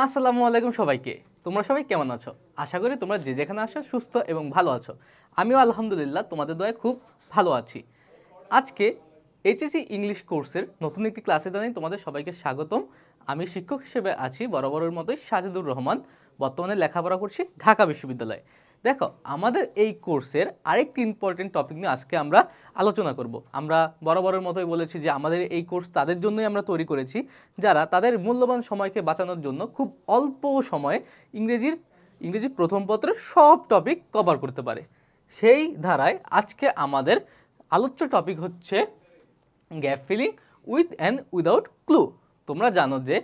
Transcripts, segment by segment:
আসসালামু আলাইকুম সবাইকে। তোমরা সবাই কেমন আছো? আশা করি তোমরা যে যেখানে আছো সুস্থ এবং ভালো আছো। আমিও আলহামদুলিল্লাহ তোমাদের দয়ায় খুব ভালো আছি। আজকে এইচএসসি ইংলিশ কোর্সের নতুন একটি ক্লাসে জানাই তোমাদের সবাইকে স্বাগতম। আমি শিক্ষক হিসেবে আছি বরাবরের মতোই সাজিদুর রহমান। বর্তমানে লেখাপড়া করছি ঢাকা বিশ্ববিদ্যালয়ে। দেখো, আমাদের এই কোর্সের আরেকটি ইম্পর্টেন্ট টপিক নিয়ে আজকে আমরা আলোচনা করব। আমরা বরাবরের মতোই বলেছি যে আমাদের এই কোর্স তাদের জন্যই আমরা তৈরি করেছি যারা তাদের মূল্যবান সময়কে বাঁচানোর জন্য খুব অল্প সময়ে ইংরেজি প্রথম পত্রের সব টপিক কভার করতে পারে। সেই ধারায় আজকে আমাদের আলোচ্য টপিক হচ্ছে gap filling with and without clue. তোমরা জানো যে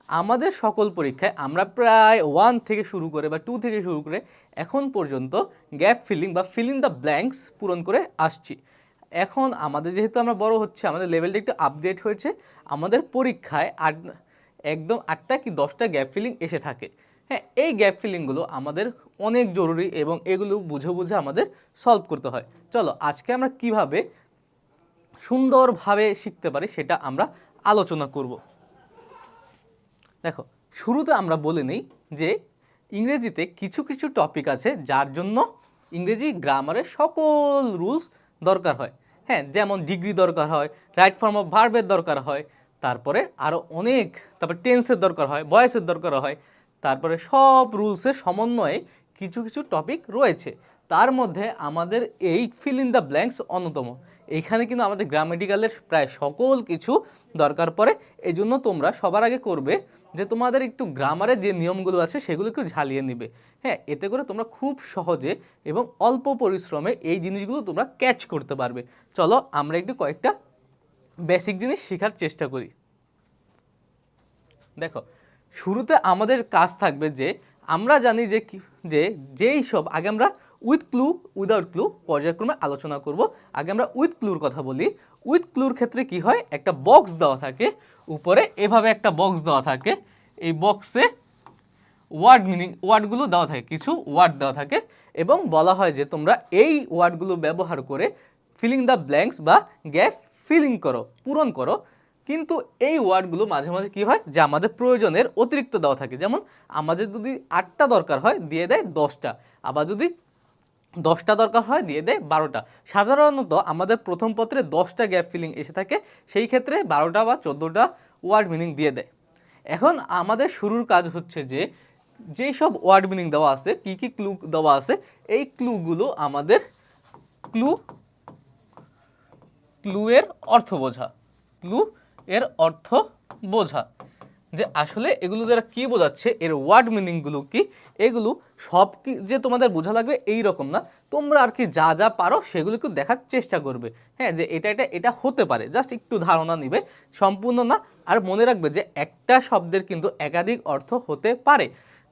আমাদের সকল পরীক্ষায় আমরা প্রায় 1 থেকে শুরু করে বা 2 থেকে শুরু করে এখন পর্যন্ত গ্যাপ ফিলিং বা ফিলিং দ্য ব্ল্যাঙ্কস পূরণ করে আসছি। এখন আমাদের যেহেতু আমরা বড় হচ্ছে, আমাদের লেভেলটা একটু আপডেট হয়েছে। আমাদের পরীক্ষায় একদম 8টা কি 10টা গ্যাপ ফিলিং এসে থাকে। হ্যাঁ, এই গ্যাপ ফিলিংগুলো আমাদের অনেক জরুরি এবং এগুলো বুঝে বুঝে আমাদের সলভ করতে হয়। চলো আজকে আমরা কিভাবে সুন্দরভাবে শিখতে পারি সেটা আমরা আলোচনা করব। দেখো, শুরুতে আমরা বলে নেই যে ইংরেজিতে কিছু কিছু টপিক আছে যার জন্য ইংরেজি গ্রামারের সকল রুলস দরকার হয়। হ্যাঁ, যেমন ডিগ্রি দরকার হয়, রাইট ফর্ম অফ ভার্বের দরকার হয়, তারপরে আরও অনেক, তারপর টেন্সের দরকার হয়, ভয়েসের দরকার হয়, তারপরে সব রুলসের সমন্বয়ে কিছু কিছু টপিক রয়েছে। তার মধ্যে আমাদের এই ফিল ইন দ্য ব্ল্যাঙ্কস অন্যতম। এইখানে কিন্তু আমাদের গ্রামেটিক্যালের প্রায় সকল কিছু দরকার পড়ে। এই জন্য তোমরা সবার আগে করবে যে তোমাদের একটু গ্রামারের যে নিয়মগুলো আছে সেগুলো একটু ঝালিয়ে নিবে। হ্যাঁ, এতে করে তোমরা খুব সহজে এবং অল্প পরিশ্রমে এই জিনিসগুলো তোমরা ক্যাচ করতে পারবে। চলো আমরা একটু কয়েকটা বেসিক জিনিস শেখার চেষ্টা করি। দেখো, শুরুতে আমাদের কাজ থাকবে যে আমরা জানি যে যেই সব আগে আমরা উইথ ক্লু উইদাউট ক্লু পর্যায়ক্রমে আলোচনা করব। আগে আমরা উইথ ক্লুর কথা বলি। উইথ ক্লুর ক্ষেত্রে কি হয়, একটা বক্স দেওয়া থাকে, উপরে এভাবে একটা বক্স দেওয়া থাকে। এই বক্সে ওয়ার্ডগুলো দেওয়া থাকে, কিছু ওয়ার্ড দেওয়া থাকে এবং বলা হয় যে তোমরা এই ওয়ার্ডগুলো ব্যবহার করে ফিলিং দ্য ব্ল্যাঙ্কস বা গ্যাপ ফিলিং করো, পূরণ করো। কিন্তু এই ওয়ার্ডগুলো মাঝে মাঝে কী হয় যে আমাদের প্রয়োজনের অতিরিক্ত দেওয়া থাকে। যেমন আমাদের যদি 8টা দরকার হয় দিয়ে দেয় 10টা, আবার যদি 10টা দরকার হয় দিয়ে দেয় 12টা। সাধারণত আমাদের প্রথম পত্রে 10টা গ্যাপ ফিলিং এসে থাকে, সেই ক্ষেত্রে 12টা বা 14টা ওয়ার্ড মিনিং দিয়ে দেয়। এখন আমাদের শুরুর কাজ হচ্ছে যে যেই সব ওয়ার্ড মিনিং দেওয়া আছে, কী কী ক্লু দেওয়া আছে, এই ক্লুগুলো আমাদের ক্লু ক্লু এর অর্থ বোঝা। ক্লু এর অর্থ বোঝা যে আসলে এগুলো দ্বারা কী বোঝাচ্ছে, এর ওয়ার্ড মিনিংগুলো কি, এগুলো সব কি যে তোমাদের বোঝা লাগবে এই রকম না। তোমরা আর কি যা যা পারো সেগুলো একটু দেখার চেষ্টা করবে। হ্যাঁ, যে এটা হতে পারে, জাস্ট একটু ধারণা নিবে, সম্পূর্ণ না। আর মনে রাখবে যে একটা শব্দের কিন্তু একাধিক অর্থ হতে পারে।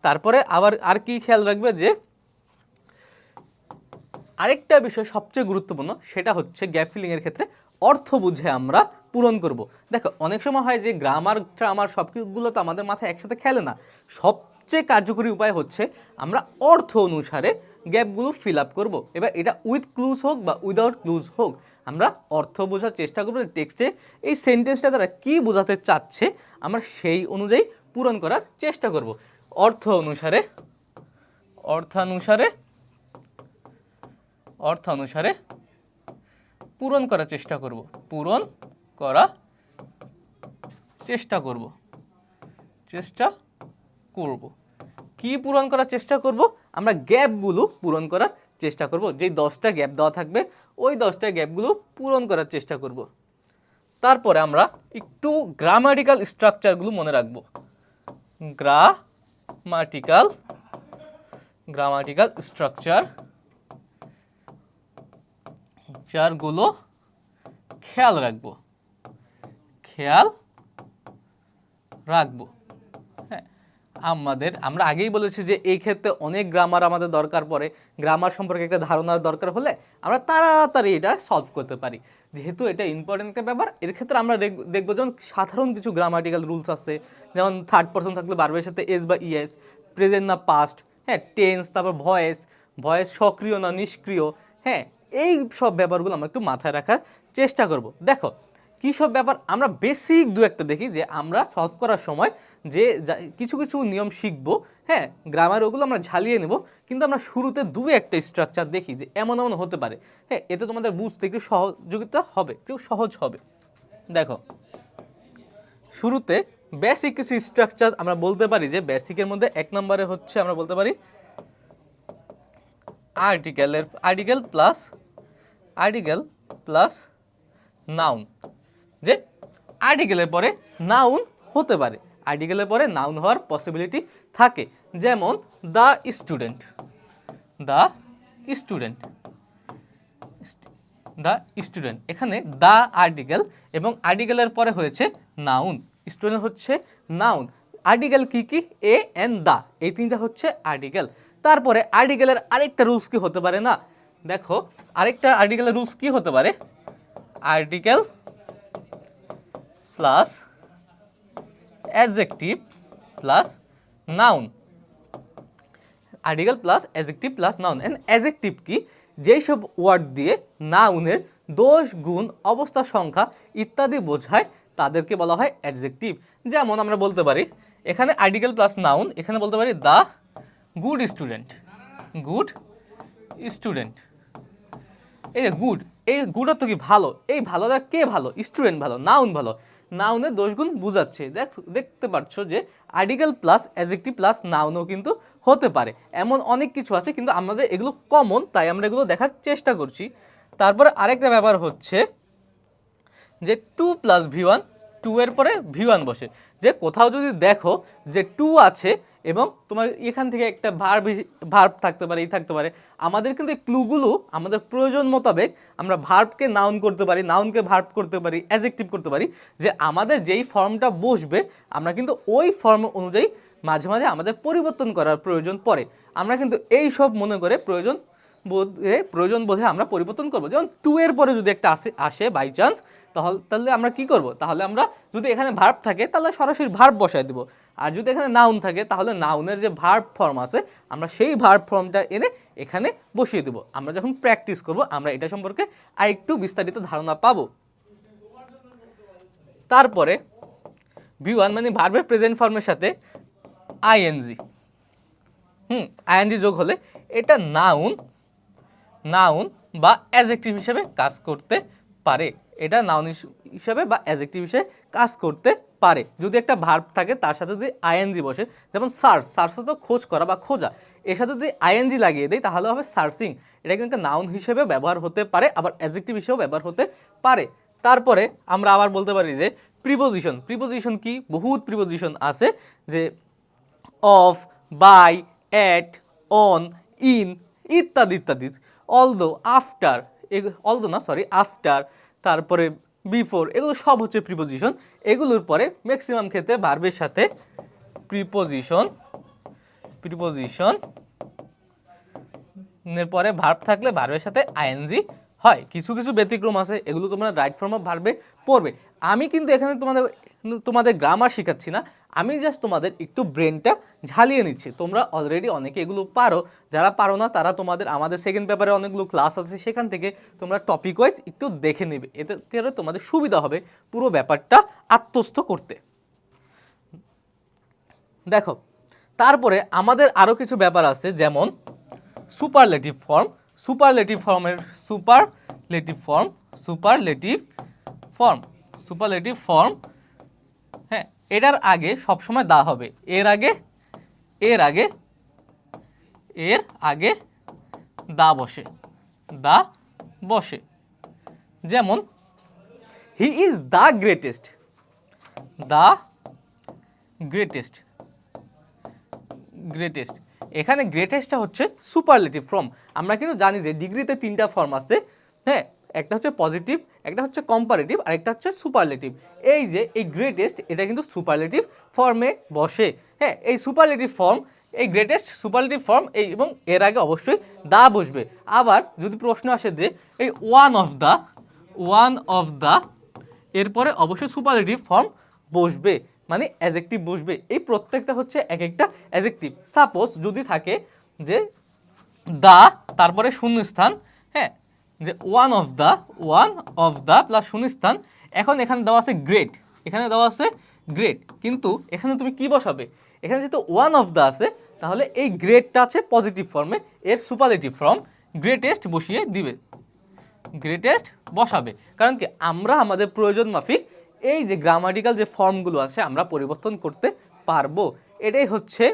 তারপরে আবার আর কি খেয়াল রাখবে যে আরেকটা বিষয় সবচেয়ে গুরুত্বপূর্ণ, সেটা হচ্ছে গ্যাপ ফিলিংয়ের ক্ষেত্রে অর্থ বুঝে আমরা পূরণ করব। দেখো, অনেক সময় হয় যে গ্রামার সবগুলো তো আমাদের মাথায় একসাথে খেলে না। সবচেয়ে কার্যকরী উপায় হচ্ছে আমরা অর্থ অনুসারে গ্যাপগুলো ফিল আপ করবো। এবার এটা উইথ ক্লুজ হোক বা উইদাউট ক্লুজ হোক, আমরা অর্থ বোঝার চেষ্টা করবো। টেক্সটে এই সেন্টেন্সটা তারা কী বোঝাতে চাচ্ছে আমরা সেই অনুযায়ী পূরণ করার চেষ্টা করব। অর্থানুসারে পূরণ করার চেষ্টা করব। কি পূরণ করার চেষ্টা করব, আমরা গ্যাপগুলো পূরণ করার চেষ্টা করব। যেই 10টা গ্যাপ দেওয়া থাকবে ওই 10টা গ্যাপগুলো পূরণ করার চেষ্টা করব। তারপরে আমরা একটু গ্রামাটিক্যাল স্ট্রাকচারগুলো মনে রাখব। গ্রামাটিক্যাল স্ট্রাকচারগুলো খেয়াল রাখবো। হ্যাঁ, আমরা আগেই বলেছি যে এই ক্ষেত্রে অনেক গ্রামার আমাদের দরকার পড়ে। গ্রামার সম্পর্কে একটা ধারণার দরকার হলে আমরা তাড়াতাড়ি এটা সলভ করতে পারি। যেহেতু এটা ইম্পর্টেন্ট একটা ব্যাপার, এর ক্ষেত্রে আমরা দেখবো যেমন সাধারণ কিছু গ্রামাটিক্যাল রুলস আছে। যেমন থার্ড পারসন থাকলে ভার্বের সাথে এস বা ইএস, প্রেজেন্ট না পাস্ট, হ্যাঁ, টেন্স, তারপর ভয়েস সক্রিয় না নিষ্ক্রিয়। হ্যাঁ, এই সব ব্যাপারগুলো আমরা একটু মাথায় রাখার চেষ্টা করব। দেখো, কী সব ব্যাপার আমরা বেসিক দু একটা দেখি, যে আমরা সলভ করার সময় যে কিছু কিছু নিয়ম শিখবো, হ্যাঁ গ্রামার ওগুলো আমরা ঝালিয়ে নেব, কিন্তু আমরা শুরুতে দু একটা স্ট্রাকচার দেখি যে এমন এমন হতে পারে, হ্যাঁ এতে তোমাদের বুঝতে একটু সহযোগিতা হবে, একটু সহজ হবে। দেখো শুরুতে বেসিক কিছু স্ট্রাকচার আমরা বলতে পারি, যে বেসিকের মধ্যে 1 নম্বরে হচ্ছে আমরা বলতে পারি আর্টিকেল প্লাস নাউন, যে আর্টিকেলের পরে নাউন হতে পারে, আর্টিকেলের পরে নাউন হওয়ার পসিবিলিটি থাকে। যেমন দ্য স্টুডেন্ট, এখানে দ্য আর্টিকেল এবং আর্টিকেলের পরে হয়েছে নাউন, স্টুডেন্ট হচ্ছে নাউন। আর্টিকেল কি কি? এ এন্ড দা, এই তিনটা হচ্ছে আর্টিকেল। তারপরে আর্টিকেলের আরেকটা রুলস কি হতে পারে না, দেখো আরেকটা আর্টিকেলের রুলস কি হতে পারে, article plus adjective plus noun, article plus adjective plus noun. And adjective কি? যেই সব ওয়ার্ড দিয়ে নাউনের দোষ, গুণ, অবস্থা, সংখ্যা ইত্যাদি বোঝায় তাদেরকে বলা হয় অ্যাডজেক্টিভ। যেমন আমরা বলতে পারি এখানে আর্টিকেল প্লাস নাউন, এখানে বলতে পারি দ্য গুড স্টুডেন্ট, এই যে গুড, এই গুড অর্থ কি? ভালো। এই ভালোটা কে ভালো? স্টুডেন্ট ভালো, নাউন ভালো, নাউনের দোষগুণ বুঝাচ্ছে। দেখতে পাচ্ছ যে আর্টিকেল প্লাস অ্যাডজেক্টিভ প্লাস নাউনও কিন্তু হতে পারে। এমন অনেক কিছু আছে, কিন্তু আমাদের এগুলো কমন, তাই আমরা এগুলো দেখার চেষ্টা করছি। তারপরে আরেকটা ব্যাপার হচ্ছে যে 2 প্লাস V1, 2 এর পরে V1 বসে। যে কোথাও যদি দেখো যে 2 আছে এবং তোমার এখান থেকে একটা ভার্ব থাকতে পারে, থাকতে পারে, আমাদের কিন্তু এই ক্লুগুলো আমাদের প্রয়োজন মোতাবেক আমরা ভার্বকে নাউন করতে পারি, নাউনকে ভার্ব করতে পারি, অ্যাডজেক্টিভ করতে পারি। যে আমাদের যেই ফর্মটা বসবে আমরা কিন্তু ওই ফর্ম অনুযায়ী মাঝে মাঝে আমাদের পরিবর্তন করার প্রয়োজন পড়ে। আমরা কিন্তু এই সব মনে করে প্রয়োজন বোধে আমরা পরিবর্তন করব। যেমন 2 এর পরে যদি একটা আসে বাই চান্স, তাহলে আমরা কি করব? তাহলে আমরা যদি এখানে ভার্ব থাকে তাহলে সরাসরি ভার্ব বসায় দেব, আর যদি এখানে নাউন থাকে তাহলে নাউনের যে ভার্ব ফর্ম আছে আমরা সেই ভার্ব ফর্মটা এনে এখানে বসিয়ে দেব। আমরা যখন প্র্যাকটিস করব আমরা এটা সম্পর্কে আরেকটু বিস্তারিত ধারণা পাবো। তারপরে V1 মানে ভার্বের প্রেজেন্ট ফর্মের সাথে আইএনজি, আইএনজি যোগ হলে এটা নাউন বা অ্যাডজেক্টিভ হিসেবে কাজ করতে পারে, এটা নাউন হিসেবে বা অ্যাডজেক্টিভ হিসেবে কাজ করতে পারে যদি একটা ভার্ব থাকে তার সাথে যদি আইএনজি বসে। যেমন সার্চ তো খোঁজ করা বা খোঁজা, এর সাথে যদি আইএনজি লাগিয়ে দেয় তাহলে হবে সার্চিং। এটা কিন্তু নাউন হিসেবে ব্যবহার হতে পারে, আবার অ্যাডজেক্টিভ হিসেবেও ব্যবহার হতে পারে। তারপরে আমরা আবার বলতে পারি যে প্রিপোজিশন কি? বহুত প্রিপোজিশন আছে, যে of, by, at, on, in ইত্যাদি ইত্যাদি। আফটার, তারপরে বিফোর, এগুলো সব হচ্ছে প্রিপোজিশন। এগুলোর পরে ম্যাক্সিমাম ক্ষেত্রে ভার্বের সাথে প্রিপোজিশন এর পরে ভার্ব থাকলে ভার্বের সাথে আইএনজি হয়। কিছু কিছু ব্যতিক্রম আছে, এগুলো তোমরা রাইট ফর্ম অফ ভার্বে পড়বে। আমি কিন্তু এখানে তোমাদের গ্রামার শেখাচ্ছি না, আমি জাস্ট তোমাদের একটু ব্রেনটা ঝালিয়ে নিচ্ছি। তোমরা অলরেডি অনেকে এগুলো পারো, যারা পারো না তারা আমাদের সেকেন্ড পেপারে অনেকগুলো ক্লাস আছে, সেখান থেকে তোমরা টপিক ওয়াইজ একটু দেখে নেবে, এতে করে তোমাদের সুবিধা হবে পুরো ব্যাপারটা আত্মস্থ করতে। দেখো তারপরে আমাদের আরও কিছু ব্যাপার আছে, যেমন সুপারলেটিভ ফর্ম, হ্যাঁ এটার আগে সবসময় দা হবে, এর আগে দা বসে। যেমন হি ইজ দ্য গ্রেটেস্ট, এখানে গ্রেটেস্টটা হচ্ছে সুপারলেটিভ ফর্ম। আমরা কিন্তু জানি যে ডিগ্রিতে 3টা ফর্ম আছে, হ্যাঁ একটা হচ্ছে পজিটিভ, একটা হচ্ছে কম্পারেটিভ, আর একটা হচ্ছে সুপারলেটিভ। এই যে এই গ্রেটেস্ট এটা কিন্তু সুপারলেটিভ ফর্মে বসে, হ্যাঁ এই সুপারলেটিভ ফর্ম, এই গ্রেটেস্ট সুপারলেটিভ ফর্ম, এবং এর আগে অবশ্যই দা বসবে। আবার যদি প্রশ্ন আসে যে এই ওয়ান অফ দা এরপরে অবশ্যই সুপারলেটিভ ফর্ম বসবে, মানে অ্যাডজেক্টিভ বসবে। এই প্রত্যেকটা হচ্ছে এক একটা অ্যাডজেক্টিভ। সাপোজ যদি থাকে যে দা তারপরে শূন্যস্থান, হ্যাঁ যে ওয়ান অফ দা প্লাস শূন্যস্থান, এখন এখানে দেওয়া আছে গ্রেট, এখানে দেওয়া আছে গ্রেট, কিন্তু এখানে তুমি কি বসাবে? এখানে যেহেতু ওয়ান অফ দ্য আছে, তাহলে এই গ্রেটটা আছে পজিটিভ ফর্মে, এর সুপারলেটিভ ফর্ম গ্রেটেস্ট বসিয়ে দিবে, গ্রেটেস্ট বসাবে। কারণ কি, আমরা আমাদের প্রয়োজন মাফিক এই যে গ্রামাটিক্যাল যে ফর্মগুলো আছে আমরা পরিবর্তন করতে পারবো। এটাই হচ্ছে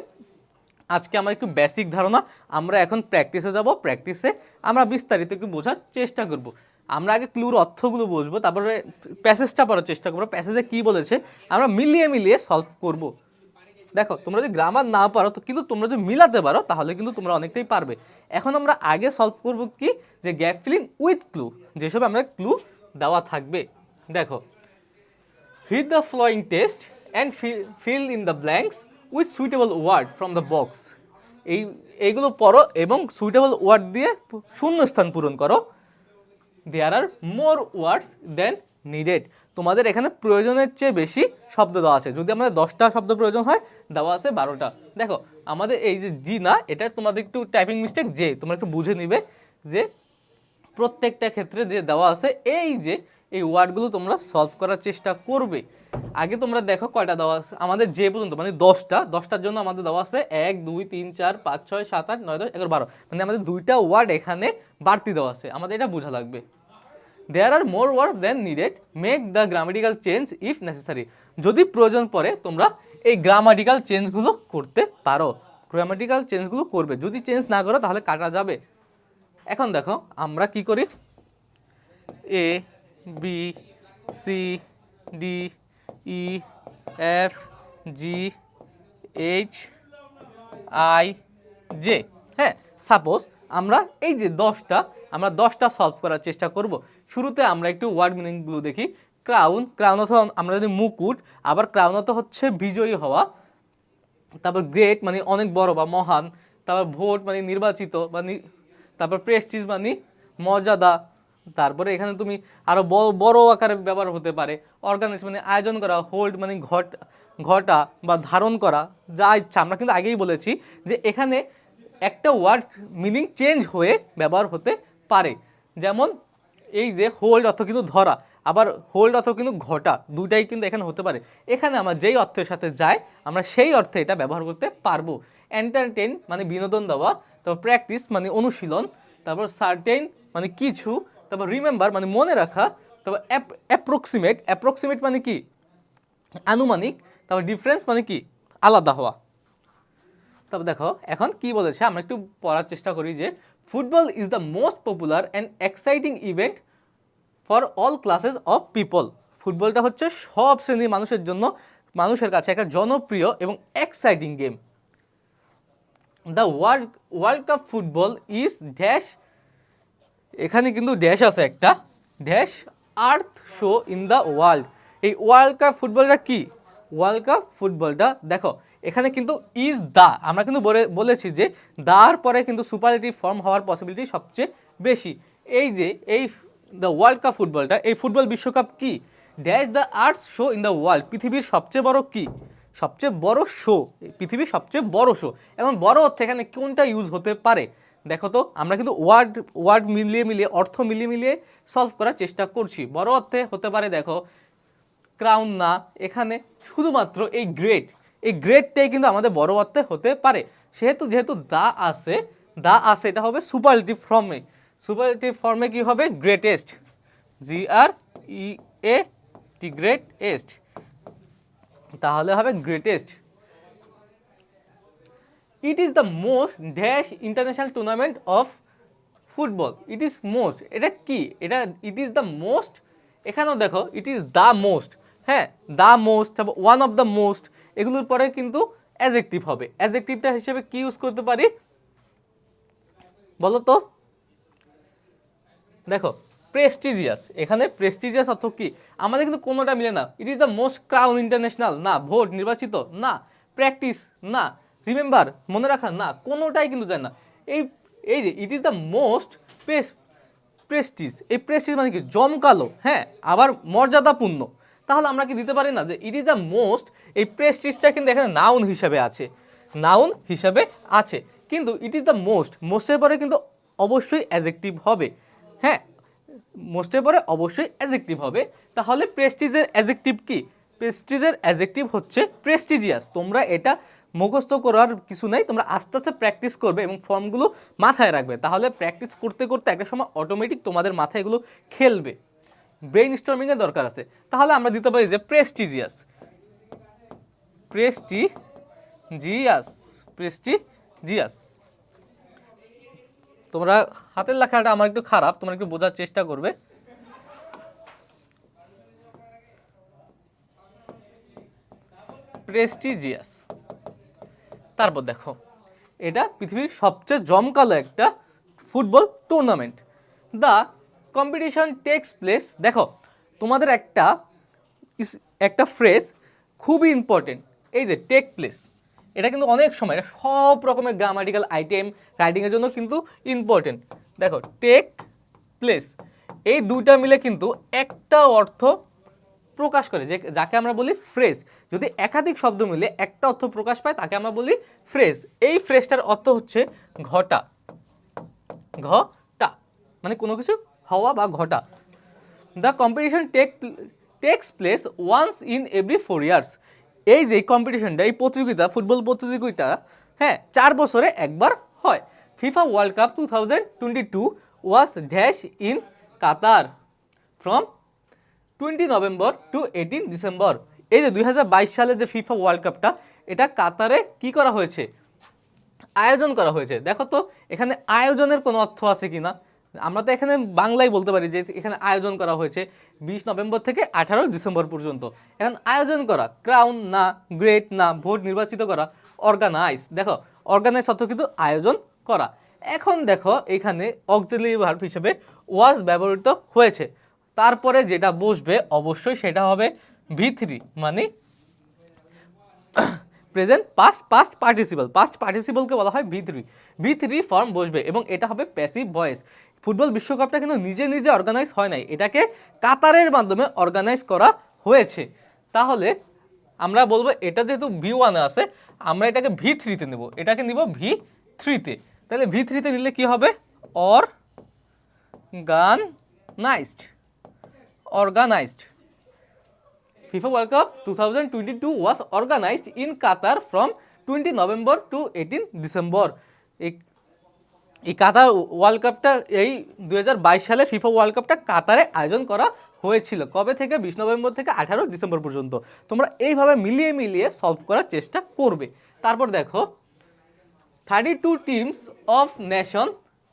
আজকে আমার একটু বেসিক ধারণা। আমরা এখন প্র্যাকটিসে যাব, প্র্যাকটিসে আমরা বিস্তারিত একটু বোঝার চেষ্টা করব। আমরা আগে ক্লুর অর্থগুলো বুঝবো, তারপরে প্যাসেজটা পড়ার চেষ্টা করবো, প্যাসেজে কী বলেছে আমরা মিলিয়ে মিলিয়ে সলভ করব। দেখো, তোমরা যদি গ্রামার না পারো তো কিন্তু তোমরা যদি মিলাতে পারো তাহলে কিন্তু তোমরা অনেকটাই পারবে। এখন আমরা আগে সলভ করব কি, যে গ্যাপ ফিলিং উইথ ক্লু, যেসব আমরা ক্লু দেওয়া থাকবে। দেখো, read the following test and fill in the blanks with suitable word from the box. এইগুলো পড়ো এবং সুইটেবল ওয়ার্ড দিয়ে শূন্যস্থান পূরণ করো। দেয়ার are more words than needed. তোমাদের এখানে প্রয়োজনের চেয়ে বেশি শব্দ দেওয়া আছে। যদি আমাদের 10টা শব্দ প্রয়োজন হয়, দেওয়া আছে 12টা। দেখো, আমাদের এই যে জি না, এটা তোমাদের একটু টাইপিং মিস্টেক, যে তোমরা একটু বুঝে নিবে যে প্রত্যেকটা ক্ষেত্রে যে দেওয়া আছে এই যে এই ওয়ার্ডগুলো তোমরা সলভ করার চেষ্টা করবে। আগে তোমরা দেখো কয়টা দেওয়া আছে আমাদের, যে পর্যন্ত মানে 10টার জন্য আমাদের দেওয়া আছে 1 2 3 4 5 6 7 8 9 10 11 12, মানে আমাদের 2টা ওয়ার্ড এখানে বাড়তি দেওয়া আছে, আমাদের এটা বোঝা লাগবে। There are more words than needed, make the grammatical change if necessary. যদি প্রয়োজন পড়ে তোমরা এই গ্রামাটিক্যাল চেঞ্জগুলো করতে পারো, গ্রামাটিক্যাল চেঞ্জগুলো করবে। যদি চেঞ্জ না করো তাহলে কাটা যাবে। এখন দেখো আমরা কি করি, A B C D E F G H I J. হ্যাঁ, সাপোজ আমরা এই যে 10টা সলভ করার চেষ্টা করব। শুরুতে আমরা একটু ওয়ার্ড মিনিংগুলো দেখি। ক্রাউন, ক্রাউন অর্থ আমরা যদি মুকুট, আবার ক্রাউন অর্থ হচ্ছে বিজয়ী হওয়া। তারপর গ্রেট মানে অনেক বড় বা মহান। তারপর ভোট মানে নির্বাচিত বা তারপর প্রেস্টিজ মানে মর্যাদা। তারপরে এখানে তুমি আরো বড় আকারে ব্যবহার হতে পারে। অর্গানাইজ মানে আয়োজন করা। হোল্ড মানে ঘটা বা ধারণ করা, যা ইচ্ছা। আমরা কিন্তু আগেই বলেছি যে এখানে একটা ওয়ার্ড মিনিং চেঞ্জ হয়ে ব্যবহার হতে পারে। যেমন এই যে হোল্ড অর্থ কিন্তু ধরা, আবার হোল্ড অর্থ কিন্তু ঘটা, দুটাই কিন্তু এখানে হতে পারে। এখানে আমার যেই অর্থের সাথে যায় আমরা সেই অর্থে এটা ব্যবহার করতে পারবো। এন্টারটেইন মানে বিনোদন দেওয়া। তারপর প্র্যাকটিস মানে অনুশীলন। তারপর সার্টেইন মানে কিছু। তারপর রিমেম্বার মানে মনে রাখা। তারপর অ্যাপ্রক্সিমেট মানে কি, আনুমানিক। তারপর ডিফারেন্স মানে কি, আলাদা হওয়া। তবে দেখো এখন কি বলেছে আমরা একটু পড়ার চেষ্টা করি, যে football is the most popular and exciting event for all classes of people. ফুটবলটা হচ্ছে সব শ্রেণীর মানুষের জন্য, মানুষের কাছে একটা জনপ্রিয় এবং exciting game. The world cup football is dash, এখানে কিন্তু ড্যাশ আছে একটা, dash earth show in the world. এই ওয়ার্ল্ড কাপ ফুটবলটা কি, ওয়ার্ল্ড কাপ ফুটবলটা দেখো এখানে কিন্তু ইজ দা, আমরা কিন্তু বলেছি যে দার পরে কিন্তু সুপারলেটিভ ফর্ম হওয়ার পসিবিলিটি সবচেয়ে বেশি। এই যে এই দ্য ওয়ার্ল্ড কাপ ফুটবলটা, এই ফুটবল বিশ্বকাপ কি, dash the earth show in the world, পৃথিবীর সবচেয়ে বড় কি, সবচেয়ে বড় শো, পৃথিবীর সবচেয়ে বড় শো। এবং বড় অর্থে এখানে কোনটা ইউজ হতে পারে দেখো তো, আমরা কিন্তু ওয়ার্ড মিলিয়ে অর্থ মিলিয়ে সলভ করার চেষ্টা করছি। বড় অর্থে হতে পারে দেখো ক্রাউন না, এখানে শুধুমাত্র এই গ্রেটটাই কিন্তু আমাদের বড় অর্থে হতে পারে। যেহেতু দা আছে এটা হবে সুপারলেটিভ ফর্মে কি হবে, গ্রেটেস্ট, GREAT, গ্রেটেস্ট, তাহলে হবে greatest. It is the most dash international tournament of football. It is most, এটা কি, এটা ইট ইজ দ্য মোস্ট, এখানেও দেখো ইট ইজ দ্য মোস্ট। হ্যাঁ, দ্য মোস্ট, তারপর ওয়ান অফ দ্য মোস্ট, এগুলোর পরে কিন্তু অ্যাডজেক্টিভ হবে। অ্যাডজেক্টিভটা হিসেবে কি ইউজ করতে পারি বলো তো? দেখো প্রেস্টিজিয়াস, এখানে প্রেস্টিজিয়াস অর্থ কি, আমাদের কিন্তু কোনোটা মিলে না। It is the most crown international না, ভোট নির্বাচিত না, প্র্যাকটিস না, রিমেম্বার মনে রাখা না, কোনোটাই কিন্তু যায় না। এই যে it is the most Prestige, এই প্রেস্টিজ মানে কি, জমকালো, হ্যাঁ, আবার মর্যাদাপূর্ণ। তাহলে আমরা কি দিতে পারি না যে ইট ইজ দ্য মোস্ট, এই প্রেস্টিজটা কিন্তু এখানে নাউন হিসাবে আছে, কিন্তু ইট ইজ দ্য মোস্টের পরে কিন্তু অবশ্যই অ্যাডজেক্টিভ হবে। হ্যাঁ, মোস্টের পরে অবশ্যই অ্যাডজেক্টিভ হবে। তাহলে প্রেস্টিজের অ্যাডজেক্টিভ কি? প্রেস্টিজের অ্যাডজেক্টিভ হচ্ছে প্রেস্টিজিয়াস। তোমরা এটা মুখস্থ করার কিছু নাই, তোমরা আস্তে আস্তে প্র্যাকটিস করবে এবং ফর্মগুলো মাথায় রাখবে। তাহলে প্র্যাকটিস করতে করতে একটা সময় অটোমেটিক তোমাদের মাথায় এগুলো খেলবে, ব্রেইন স্টর্মিংয়ের দরকার আছে। তাহলে আমরা দিতে পারি যে প্রেস্টিজিয়াস, প্রেস্টিজিয়াস, প্রেস্টিজিয়াস। তোমরা হাতের লেখাটা আমার একটু খারাপ, তোমরা একটু বোঝার চেষ্টা করবে। প্রেস্টিজিয়াস। তারপর দেখো, এটা পৃথিবীর সবচেয়ে জমকালো একটা football tournament. The competition takes place. দেখো তোমাদের একটা ফ্রেজ খুবই ইম্পর্টেন্ট, এই যে টেক প্লেস। এটা কিন্তু অনেক সময় এটা সব রকমের গ্রামাটিক্যাল আইটেম রাইটিংয়ের জন্য কিন্তু ইম্পর্টেন্ট। দেখো টেক প্লেস, এই দুইটা মিলে কিন্তু একটা অর্থ প্রকাশ করে, যে যাকে আমরা বলি ফ্রেজ। যদি একাধিক শব্দ মিলে একটা অর্থ প্রকাশ পায় তাকে আমরা বলি ফ্রেজ। এই ফ্রেজটার অর্থ হচ্ছে ঘটা, ঘটা মানে কোনো কিছু হওয়া বা ঘটা। The competition takes place once in every 4 years. এই যে কম্পিটিশনটা, এই প্রতিযোগিতা, ফুটবল প্রতিযোগিতা, হ্যাঁ 4 বছরে একবার হয়। FIFA world cup 2022 was dash in Qatar from 20 November to 18 December. এই যে 2022 সালে যে ফিফা ওয়ার্ল্ড কাপটা, এটা কাতারে কি করা হয়েছে? আয়োজন করা হয়েছে। দেখো তো এখানে আয়োজনের কোনো অর্থ আছে কিনা? আমরা তো এখানে বাংলায় বলতে পারি যে এখানে আয়োজন করা হয়েছে 20 নভেম্বর থেকে 18 ডিসেম্বর পর্যন্ত। এখন আয়োজন করা, ক্রাউন না, গ্রেট না, ভোট নির্বাচিত করা, অর্গানাইজ। দেখো অর্গানাইজ অর্থ কিন্তু আয়োজন করা। এখন দেখো এখানে অক্সিলারি ভার্ব হিসেবে ওয়াজ ব্যবহৃত হয়েছে। তারপরে যেটা বসবে অবশ্যই সেটা হবে V3, মানে প্রেজেন্ট পাস্ট পার্টিসিপল। পাস্ট পার্টিসিপলকে বলা হয় V3 ফর্ম বসবে এবং এটা হবে প্যাসিভ ভয়েস। ফুটবল বিশ্বকাপটা কিন্তু নিজে নিজে অর্গানাইজ হয় নাই, এটাকে কাতারের মাধ্যমে অর্গানাইজ করা হয়েছে। তাহলে আমরা বলবো এটা যেহেতু V1-এ আছে, আমরা এটাকে V3-তে নেব, এটাকে নিব V3-তে। তাহলে V3-তে নিলে কি হবে? Organised. FIFA World Cup 2022 was organized in Qatar from 20 November to 18 December. এই কাতার ওয়ার্ল্ড কাপটা, এই 2022 সালে ফিফা ওয়ার্ল্ড কাপটা কাতারে আয়োজন করা হয়েছিল। কবে থেকে? 20 নভেম্বর থেকে 18 ডিসেম্বর পর্যন্ত। তোমরা এইভাবে মিলিয়ে মিলিয়ে সলভ করার চেষ্টা করবে। তারপর দেখো 32 টিমস অফ নেশন,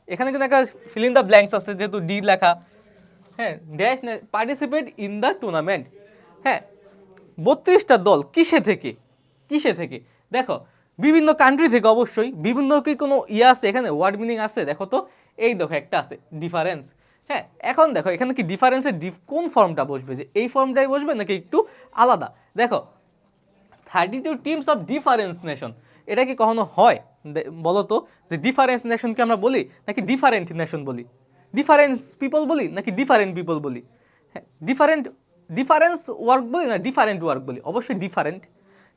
এখানে কিন্তু একটা ফিল ইন দ্য ব্ল্যাঙ্কস আছে যেহেতু ডি লেখা, হ্যাঁ, dash participate in the tournament. হ্যাঁ 32টা দল কিসে থেকে? দেখো বিভিন্ন কান্ট্রি থেকে, অবশ্যই বিভিন্ন কি কোনো আছে এখানে ওয়ার্ড মিনিং আছে? দেখো তো, এই দেখো একটা আছে ডিফারেন্স। হ্যাঁ এখন দেখো এখানে কি ডিফারেন্সের কোন ফর্মটা বসবে, যে এই ফর্মটাই বসবে নাকি একটু আলাদা? দেখো 32 টিমস অফ ডিফারেন্স নেশন, এটা কি কখনো হয় বলো তো? যে ডিফারেন্স নেশনকে আমরা বলি নাকি ডিফারেন্ট নেশন বলি? ডিফারেন্স পিপল বলি নাকি ডিফারেন্ট পিপল বলি? হ্যাঁ ডিফারেন্স ওয়ার্ক বলি না ডিফারেন্ট ওয়ার্ক বলি? অবশ্যই ডিফারেন্ট।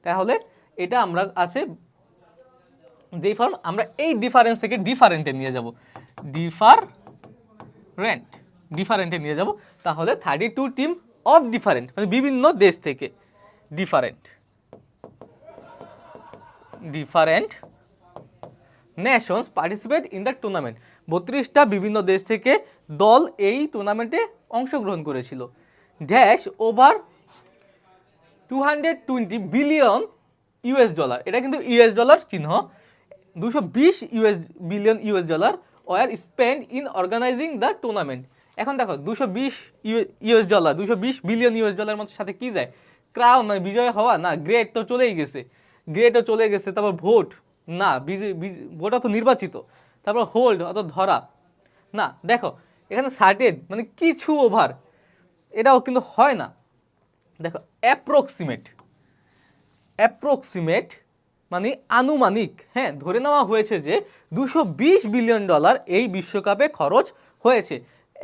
তাহলে এটা আমরা আছে যেই ফর্ম, আমরা এই ডিফারেন্স থেকে ডিফারেন্টে নিয়ে যাব, ডিফারেন্টে নিয়ে যাব। তাহলে 32 টিম অফ ডিফারেন্ট, মানে বিভিন্ন দেশ থেকে, different nations participate in the tournament. 32টা বিভিন্ন দেশ থেকে দল এই টুর্নামেন্টে অংশগ্রহণ করেছিল। Dash over 220 billion US dollar, এটা কিন্তু ইউএস ডলার চিহ্ন, 220 billion US dollar were spend in organising the tournament. এখন দেখো 220 ইউএস ডলার, 220 বিলিয়ন ইউএস ডলারের মধ্যে সাথে কি যায়? ক্রাউন মানে বিজয় হওয়া না, গ্রেট তো চলেই গেছে, তারপর ভোট না, ভোট অত নির্বাচিত, তারপর হোল্ড অত ধরা না। দেখো এখানে সার্টেন মানে কিছু ওভার, এটাও কিন্তু হয় না। দেখো অ্যাপ্রক্সিমেট মানে আনুমানিক, হ্যাঁ ধরে নেওয়া হয়েছে যে 220 বিলিয়ন ডলার এই বিশ্বকাপে খরচ হয়েছে।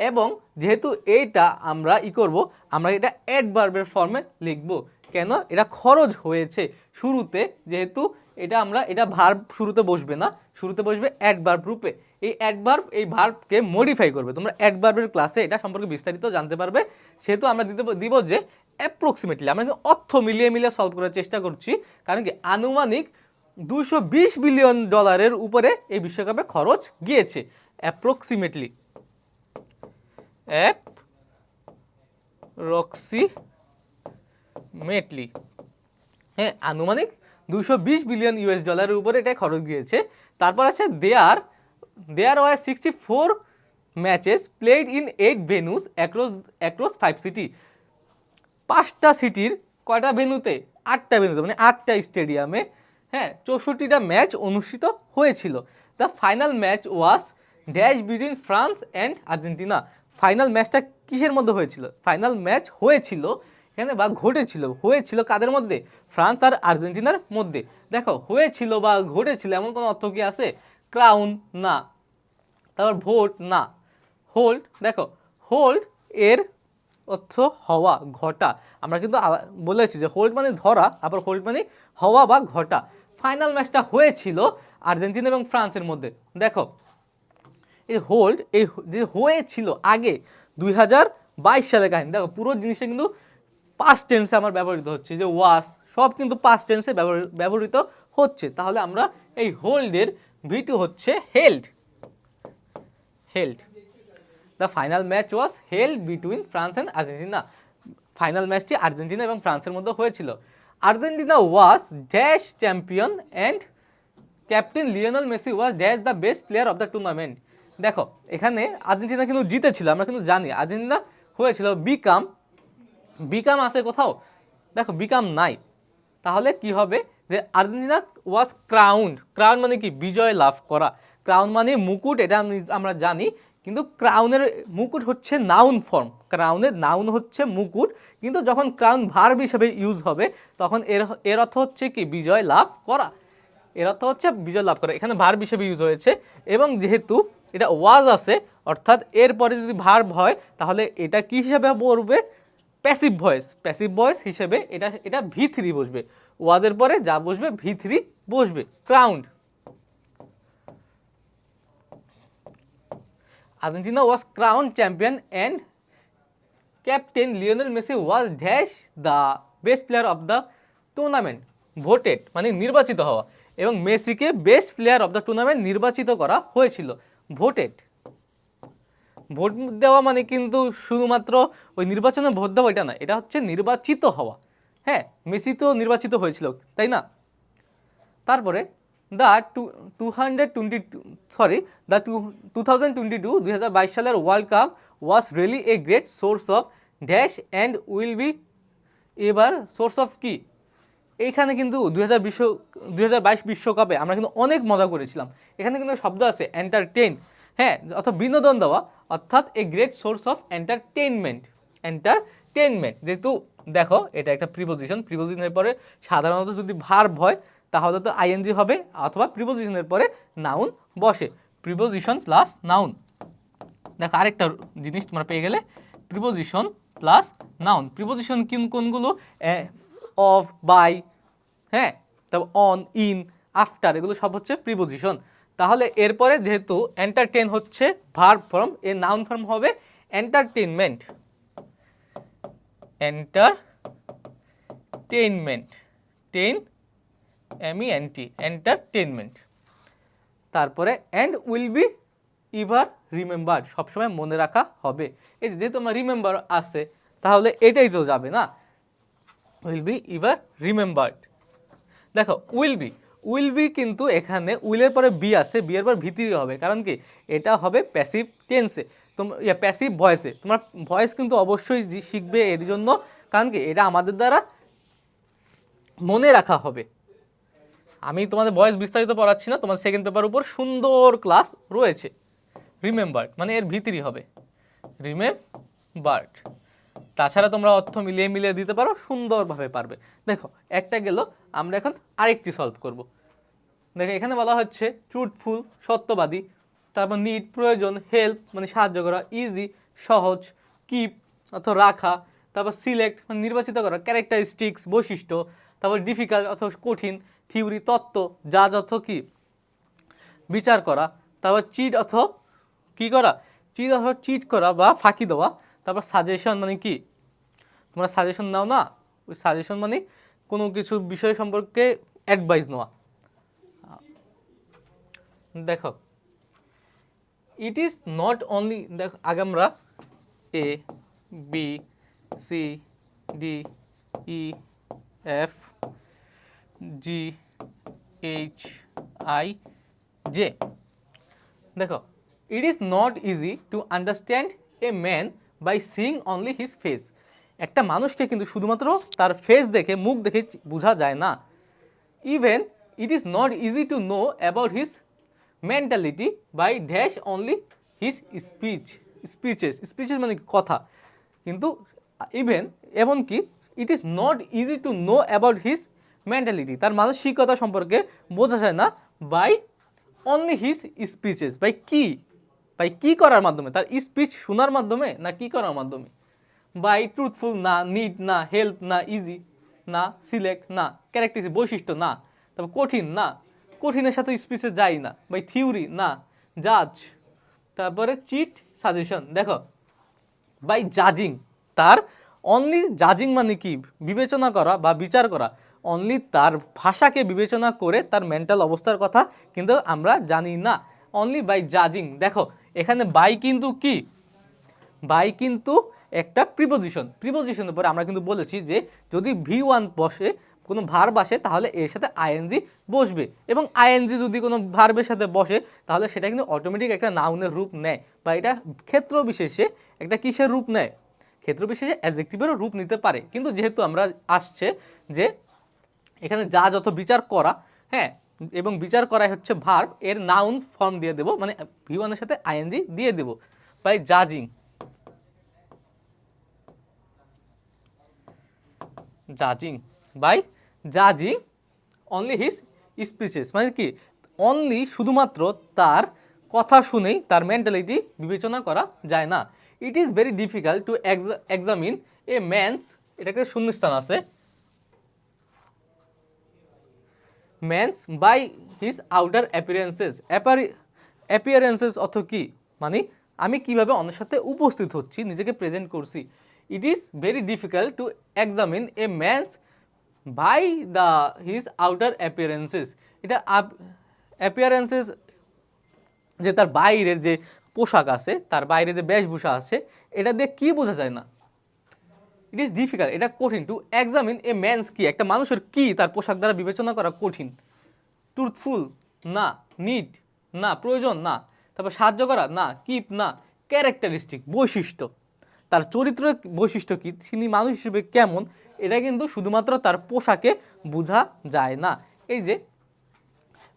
এবং যেহেতু এইটা আমরা করব, আমরা এটা অ্যাডভার্বের ফর্মে লিখব, কেন? এটা খরচ হয়েছে শুরুতে, যেহেতু এটা ভার্ব শুরুতে বসবে না, শুরুতে বসবে অ্যাডভার্ব রূপে। এই অ্যাডভার্ব এই ভার্বকে মডিফাই করবে। তোমরা অ্যাডভার্বের ক্লাসে এটা সম্পর্কে বিস্তারিত জানতে পারবে। সেহেতু আমরা দিব যে অ্যাপ্রক্সিমেটলি, আমরা কিন্তু অর্থ মিলিয়ে মিলিয়ে সলভ করার চেষ্টা করছি, কারণ কি আনুমানিক $220 বিলিয়ন উপরে এই বিশ্বকাপে খরচ গিয়েছে। অ্যাপ্রক্সিমেটলি হ্যাঁ, আনুমানিক $220 বিলিয়ন উপরে এটা খরচ গিয়েছে। তারপর আছে there were 64 matches played in 8 venues across 5 city. 5টা সিটির কয়টা ভেন্যুতে? 8টা ভেন্যুতে, মানে 8টা স্টেডিয়ামে, হ্যাঁ, 64টা ম্যাচ অনুষ্ঠিত হয়েছিল। The final match was dash between France and Argentina. Final ম্যাচটা কিসের মধ্যে হয়েছিল? ফাইনাল ম্যাচ হয়েছিল এখানে বা হয়েছিল কাদের মধ্যে? ফ্রান্স আর আর্জেন্টিনার মধ্যে। দেখো, হয়েছিল বা ঘটেছিল এমন কোনো অর্থ কি আছে? ক্রাউন না, তারপর ভোট না, হোল্ড। দেখো, হোল্ড এর অর্থ হওয়া, ঘটা। আমরা কিন্তু বলেছি যে হোল্ড মানে ধরা, আবার হোল্ড মানে হওয়া বা ঘটা। ফাইনাল ম্যাচটা হয়েছিল আর্জেন্টিনা এবং ফ্রান্সের মধ্যে। দেখো, এই হোল্ড, এই যে হয়েছিল আগে 2022 সালের কাহিনী। দেখো, পুরো জিনিসটা কিন্তু পাস্ট টেন্সে আমার ব্যবহৃত হচ্ছে, যে ওয়াস সব কিন্তু পাস্ট টেন্সে ব্যবহৃত হচ্ছে। তাহলে আমরা এই হোল্ডের ভিটু হচ্ছে held. The final match was held between France and Argentina. Final ম্যাচটি আর্জেন্টিনা এবং ফ্রান্সের মধ্যে হয়েছিল। Argentina was dash champion and captain Lionel Messi was dash the best player of the tournament. দেখো, এখানে আর্জেন্টিনা কিন্তু জিতেছিল, আমরা কিন্তু জানি আর্জেন্টিনা হয়েছিল। বিকাম আছে কোথাও? দেখো, বিকাম নাই। তাহলে কি হবে? যে আর্জেন্টিনা ওয়াজ ক্রাউন মানে কি? বিজয় লাভ করা। ক্রাউন মানে মুকুট, এটা আমরা জানি। কিন্তু ক্রাউনের মুকুট হচ্ছে নাউন ফর্ম, ক্রাউনের নাউন হচ্ছে মুকুট। কিন্তু যখন ক্রাউন ভার্ব হিসেবে ইউজ হবে, তখন এর অর্থ হচ্ছে কি? বিজয় লাভ করা। এর অর্থ হচ্ছে বিজয় লাভ করা। এখানে ভার্ব হিসেবে ইউজ হয়েছে, এবং যেহেতু এটা ওয়াজ আছে, অর্থাৎ এরপরে যদি ভার্ব হয় তাহলে এটা কি হিসাবে পড়বে? প্যাসিভ ভয়েস হিসেবে এটা V3 বসবে। ওয়াজের পরে যা বসবে V3 বসবে। Crowned. Argentina was crown champion and captain Lionel Messi was dash the best player of the tournament. Voted মানে নির্বাচিত হওয়া, এবং মেসিকে best player of the tournament নির্বাচিত করা হয়েছিল। ভোটেড, ভোট দেওয়া মানে কিন্তু শুধুমাত্র ওই নির্বাচনে ভোট দেওয়া এটা না, এটা হচ্ছে নির্বাচিত হওয়া। হ্যাঁ, মেসি তো নির্বাচিত হয়েছিল, তাই না? তারপরে দ্য 2022 সালের world cup was really a great source of dash and will be এবার সোর্স অফ কি? এইখানে কিন্তু 2022 বিশ্বকাপে আমরা কিন্তু অনেক মজা করেছিলাম। এখানে কিন্তু শব্দ আছে এন্টারটেইন, হ্যাঁ, অর্থাৎ বিনোদন দেওয়া, অর্থাৎ a great source of entertainment. যেহেতু দেখো, এটা একটা প্রিপোজিশনের পরে সাধারণত যদি ভার্ব হয় তাহলে তো আইএনজি হবে, অথবা প্রিপোজিশনের পরে নাউন বসে। Preposition plus noun. দেখো, আরেকটা জিনিস তোমরা পেয়ে গেলে, প্রিপোজিশন প্লাস নাউন। প্রিপোজিশন কোনগুলো? অফ, বাই, হ্যাঁ, তারপর অন, ইন, আফটার, এগুলো সব হচ্ছে প্রিপোজিশন। তাহলে এরপরে যেহেতু এন্টারটেইন হচ্ছে ভার্ব ফর্ম, এর নাউন ফর্ম হবে এন্টারটেইনমেন্ট। এন্টারটেইনমেন্ট। তারপরে and will be ever remembered, সবসময় মনে রাখা হবে। এই যেহেতু আমার রিমেম্বার আছে, তাহলে এটাই তো যাবে না, উইল বি ইভার রিমেম্বার্ড। দেখো, উইল বি কিন্তু এখানে উইলের পরে বি আছে, বি এর পর ভিতরি হবে, কারণ কি? এটা হবে প্যাসিভ টেন্সে, প্যাসিভ ভয়েসে। তোমার ভয়েস কিন্তু অবশ্যই শিখবে এর জন্য, কারণ কি? এটা আমাদের দ্বারা মনে রাখা হবে। আমি তোমাদের ভয়েস বিস্তারিত পড়াচ্ছি না, তোমার সেকেন্ড পেপার উপর সুন্দর ক্লাস রয়েছে। রিমেম্বার্ড মানে এর ভিতরি হবে রিমেম্বার্ড। তাছাড়া তোমরা অর্থ মিলিয়ে দিতে পারো, সুন্দরভাবে পারবে। দেখো, একটা গেল, আমরা এখন আরেকটি সলভ করব। দেখো, এখানে বলা হচ্ছে ট্রুথফুল, সত্যবাদী, তারপর নিড, প্রয়োজন, হেল্প মানে সাহায্য করা, ইজি সহজ, কিপ অর্থ রাখা, তারপর সিলেক্ট মানে নির্বাচিত করা, ক্যারেক্টারিস্টিক্স বৈশিষ্ট্য, তারপর ডিফিকাল্ট অথবা কঠিন, থিওরি তত্ত্ব, জাজ অর্থ কি বিচার করা, তারপর চিট অর্থ কি করা, চিট অর্থ চিট করা বা ফাঁকি দেওয়া, তারপর সাজেশন মানে কি তোমরা সাজেশন নাও না, ওই সাজেশন মানে কোনো কিছু বিষয় সম্পর্কে অ্যাডভাইস নেওয়া। দেখো ইট ইজ নট অনলি, দেখো আগে আমরা A B C D E F G H I J, দেখো it is not easy to understand a man by seeing only his face, একটা মানুষকে কিন্তু শুধুমাত্র তার ফেস দেখে মুখ দেখে বোঝা যায় না। Even it is not easy to know about his mentality by dash only his speeches মানে কথা, কিন্তু ইভেন এমনকি it is not easy to know about his mentality, তার মানসিকতা সম্পর্কে বোঝা যায় না by only his speeches, by কি করার মাধ্যমে, তার স্পিচ শোনার মাধ্যমে না কি করার মাধ্যমে, বাই ট্রুথফুল না, নিড না, হেল্প না, ইজি না, সিলেক্ট না, ক্যারেক্টারিস্টিক বৈশিষ্ট্য না, তারপর কঠিন না, কঠিনের সাথে স্পিচে যায় না, বাই থিওরি না, জাজ, তারপরে চিট সাজেশন, দেখো বাই জাজিং, তার অনলি জাজিং মানে কি বিবেচনা করা বা বিচার করা, অনলি তার ভাষাকে বিবেচনা করে তার মেন্টাল অবস্থার কথা কিন্তু আমরা জানি না, অনলি বাই জাজিং। দেখো এখানে বাই কিন্তু কি, বাই কিন্তু একটা প্রিপোজিশনের পরে আমরা কিন্তু বলেছি যে যদি V1 বসে কোনো ভার্ব আসে তাহলে এর সাথে আইএনজি বসবে, এবং আইএনজি যদি কোনো ভার্বের সাথে বসে তাহলে সেটা কিন্তু অটোমেটিক একটা নাউনের রূপ নেয়, বা এটা ক্ষেত্র বিশেষে একটা কিসের রূপ নেয়, ক্ষেত্র বিশেষে অ্যাডজেক্টিভেরও রূপ নিতে পারে। কিন্তু যেহেতু আমরা আসছে যে এখানে যা যত বিচার করা, হ্যাঁ, এবং বিচার করাই হচ্ছে ভার্ব, এর নাউন ফর্ম দিয়ে দেবো, মানে V1 এর সাথে আইএনজি দিয়ে দেবো, by জাজিং, by জাজিং only his speeches, মানে কি অনলি শুধুমাত্র তার কথা শুনেই তার মেন্টালিটি বিবেচনা করা যায় না। ইট is very difficult to examine a man's, এটাকে শূন্যস্থান আছে, man's by his outer appearances অর্থ কি, মানে আমি কিভাবে অন্যের সাথে উপস্থিত হচ্ছি, নিজেকে প্রেজেন্ট করছি। It is very difficult to examine a man's by the his outer appearances, এটা অ্যাপিয়ারেন্সেস যে তার বাইরের যে পোশাক আছে, তার বাইরে যে বেশভূষা আছে, এটা দিয়ে কি বোঝা যায় না। ইট ইজ ডিফিকাল্ট, এটা কঠিন, টু এক্সামিন এ ম্যানস কি, একটা মানুষের কি তার পোশাক দ্বারা বিবেচনা করা কঠিন। ট্রুথফুল না, নিড না, প্রয়োজন না, তারপর সাহায্য করা না, কিপ না, ক্যারেক্টারিস্টিক বৈশিষ্ট্য, তার চরিত্রের বৈশিষ্ট্য কি, তিনি মানুষ হিসেবে কেমন, এটা কিন্তু শুধুমাত্র তার পোশাকে বোঝা যায় না। এই যে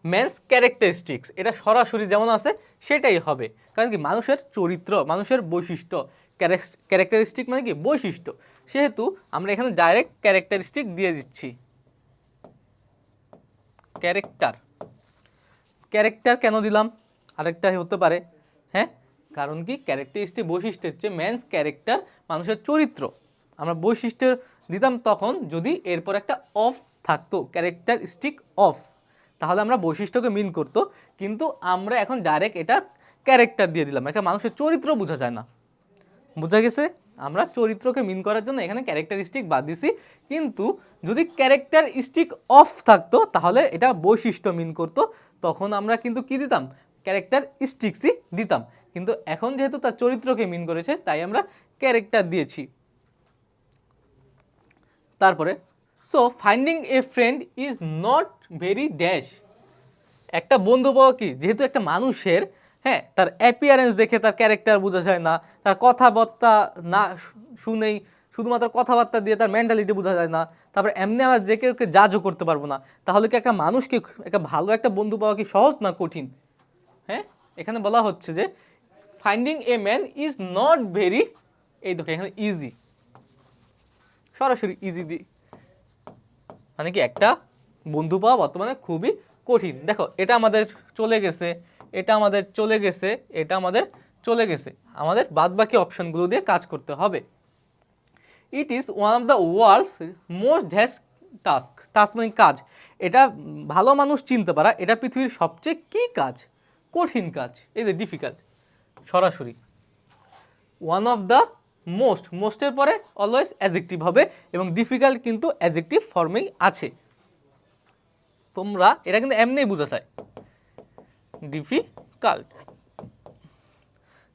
ম্যানস ক্যারেক্টারিস্টিক্স, এটা সরাসরি যেমন আছে সেটাই হবে, কারণ কি মানুষের চরিত্র, মানুষের বৈশিষ্ট্য, ক্যারেক্টারিস্টিক মানে কি বৈশিষ্ট্য, সেহেতু আমরা এখানে ডাইরেক্ট ক্যারেক্টারিস্টিক দিয়ে দিচ্ছি। ক্যারেক্টার কেন দিলাম, আরেকটা হতে পারে, হ্যাঁ, কারণ কি ক্যারেক্টারিস্টিক বৈশিষ্ট্য হচ্ছে ম্যানস ক্যারেক্টার, মানুষের চরিত্র, আমরা বৈশিষ্ট্য দিতাম তখন যদি এরপর একটা অফ থাকতো, ক্যারেক্টারিস্টিক অফ, তাহলে আমরা বৈশিষ্ট্যকে মিন করতো, কিন্তু আমরা এখন ডাইরেক্ট এটা ক্যারেক্টার দিয়ে দিলাম, একটা মানুষের চরিত্র বোঝা যায় না, বোঝা গেছে, আমরা চরিত্রকে মিন করার জন্য এখানে ক্যারেক্টারিস্টিক বাদ দিছি, কিন্তু যদি ক্যারেক্টারিস্টিক অফ থাকতো তাহলে এটা বৈশিষ্ট্য মিন করতো, তখন আমরা কিন্তু কি দিতাম, ক্যারেক্টারিস্টিক্সই দিতাম, কিন্তু এখন যেহেতু তার চরিত্রকে মিন করেছে তাই আমরা ক্যারেক্টার দিয়েছি। তারপরে so finding a friend is not very dash, একটা বন্ধু পাওয়া কি, যেহেতু একটা মানুষের, হ্যাঁ, তার অ্যাপিয়ারেন্স দেখে তার ক্যারেক্টার বোঝা যায় না, তার কথাবার্তা না শুনেই শুধুমাত্র কথাবার্তা দিয়ে তার মেন্টালিটি বোঝা যায় না, তারপরে এমনি আমরা যে কেউকে জাজও করতে পারবো না, তাহলে কি একটা মানুষকে একটা ভালো একটা বন্ধু পাওয়া কি সহজ না কঠিন? হ্যাঁ, এখানে বলা হচ্ছে যে finding a man is not very, এই দেখো এখানে ইজি, সরাসরি ইজি দি, মানে কি একটা বন্ধু পাওয়া বর্তমানে খুবই কঠিন। দেখো এটা আমাদের চলে গেছে, এটা আমাদের চলে গেছে, এটা আমাদের চলে গেছে, আমাদের বাদ বাকি অপশনগুলো দিয়ে কাজ করতে হবে। It is one of the world's most dash task, task মানে কাজ, এটা ভালো মানুষ চিনতে পারা, এটা পৃথিবীর সবচেয়ে কী কাজ, কঠিন কাজ, এই যে ডিফিকাল্ট, সরাসরি ওয়ান অফ দ্য মোস্ট, মোস্টের পরে অলওয়েজ অ্যাডজেক্টিভ হবে এবং ডিফিকাল্ট কিন্তু অ্যাডজেক্টিভ ফর্মেই আছে। তোমরা এটা কিন্তু এমনিই বোঝা যায় ডিফিকাল্ট।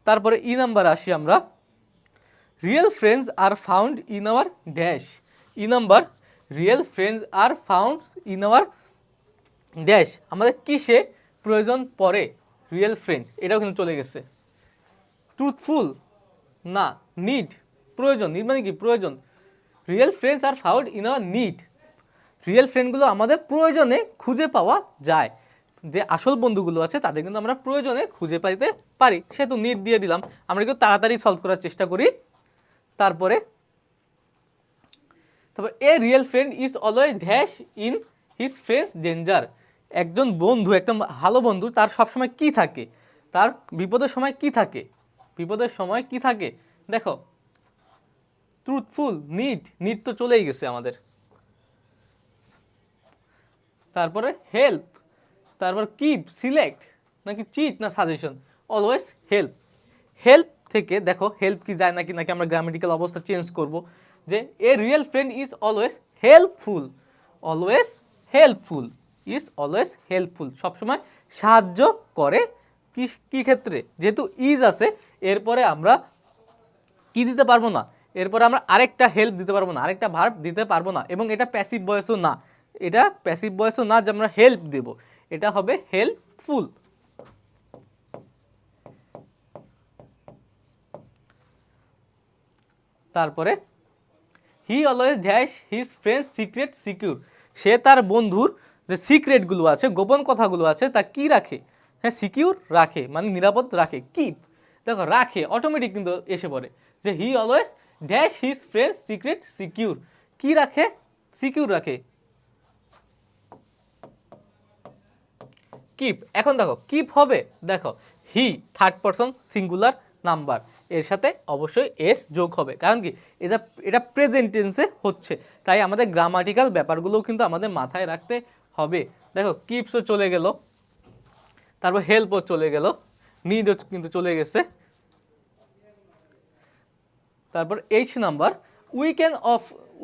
তারপরে ই নাম্বার আসি আমরা, real friends are found in hour dash. E number, real friends are found in hour dash, আমাদের কিসে প্রয়োজন পড়ে রিয়েল ফ্রেন্ড, এটাও কিন্তু চলে গেছে। ট্রুথফুল না, নিড, প্রয়োজন, নিড মানে কি প্রয়োজন, real friends are found in our need, real ফ্রেন্ডগুলো আমাদের প্রয়োজনে খুঁজে পাওয়া যায়, যে আসল বন্ধুগুলো আছে তাদের কিন্তু আমরা প্রয়োজনে খুঁজে পাইতে পারি, সেহেতু নিড দিয়ে দিলাম, আমরা কিন্তু তাড়াতাড়ি সলভ করার চেষ্টা করি। তারপর এ real friend is always dash in his friends danger, একজন বন্ধু, একদম ভালো বন্ধু, তার সবসময় কি থাকে, তার বিপদের সময় কি থাকে, বিপদের সময় কি থাকে, দেখো ট্রুথফুল, নিড, নিড তো চলেই গেছে আমাদের। তারপরে হেল্প, তারপর কিপ, সিলেক্ট নাকি চিট না সাজেশন, অলওয়েজ হেল্প। হেল্প থেকে দেখো হেল্প কি যায় নাকি, নাকি আমরা গ্রামেটিক্যাল অবস্থা চেঞ্জ করব, যে এ real friend is always helpful, always helpful, is always helpful, সবসময় সাহায্য করে। কি ক্ষেত্রে, যেহেতু ইজ আছে এরপরে আমরা কি দিতে পারবো না, এরপরে আমরা আরেকটা হেল্প দিতে পারবো না, আরেকটা ভার্ব দিতে পারবো না, এবং এটা প্যাসিভ ভয়েসও না, এটা প্যাসিভ ভয়েসও না যে আমরা হেল্প দেব, এটা হবে হেল্পফুল। তারপরে he always dash his friends secret secure, সে তার বন্ধুর যে সিক্রেটগুলো আছে, গোপন কথাগুলো আছে, তা কি রাখে, হ্যাঁ সিকিউর রাখে, মানে নিরাপদ রাখে। কিপ, দেখো রাখে অটোমেটিক কিন্তু এসে পড়ে, যে হি always dash his friends secret secure, কি রাখে, সিকিউর রাখে। কিপ, এখন দেখো কিপ হবে, দেখো he third person singular number, এর সাথে অবশ্যই এস যোগ হবে, কারণ কি এটা এটা প্রেজেন্ট টেন্সে হচ্ছে, তাই আমাদের গ্রামাটিক্যাল ব্যাপারগুলোও কিন্তু আমাদের মাথায় রাখতে হবে। দেখো কিপসও চলে গেল, তারপর হেল্পও চলে গেল, নিডও কিন্তু চলে গেছে। তারপর H number,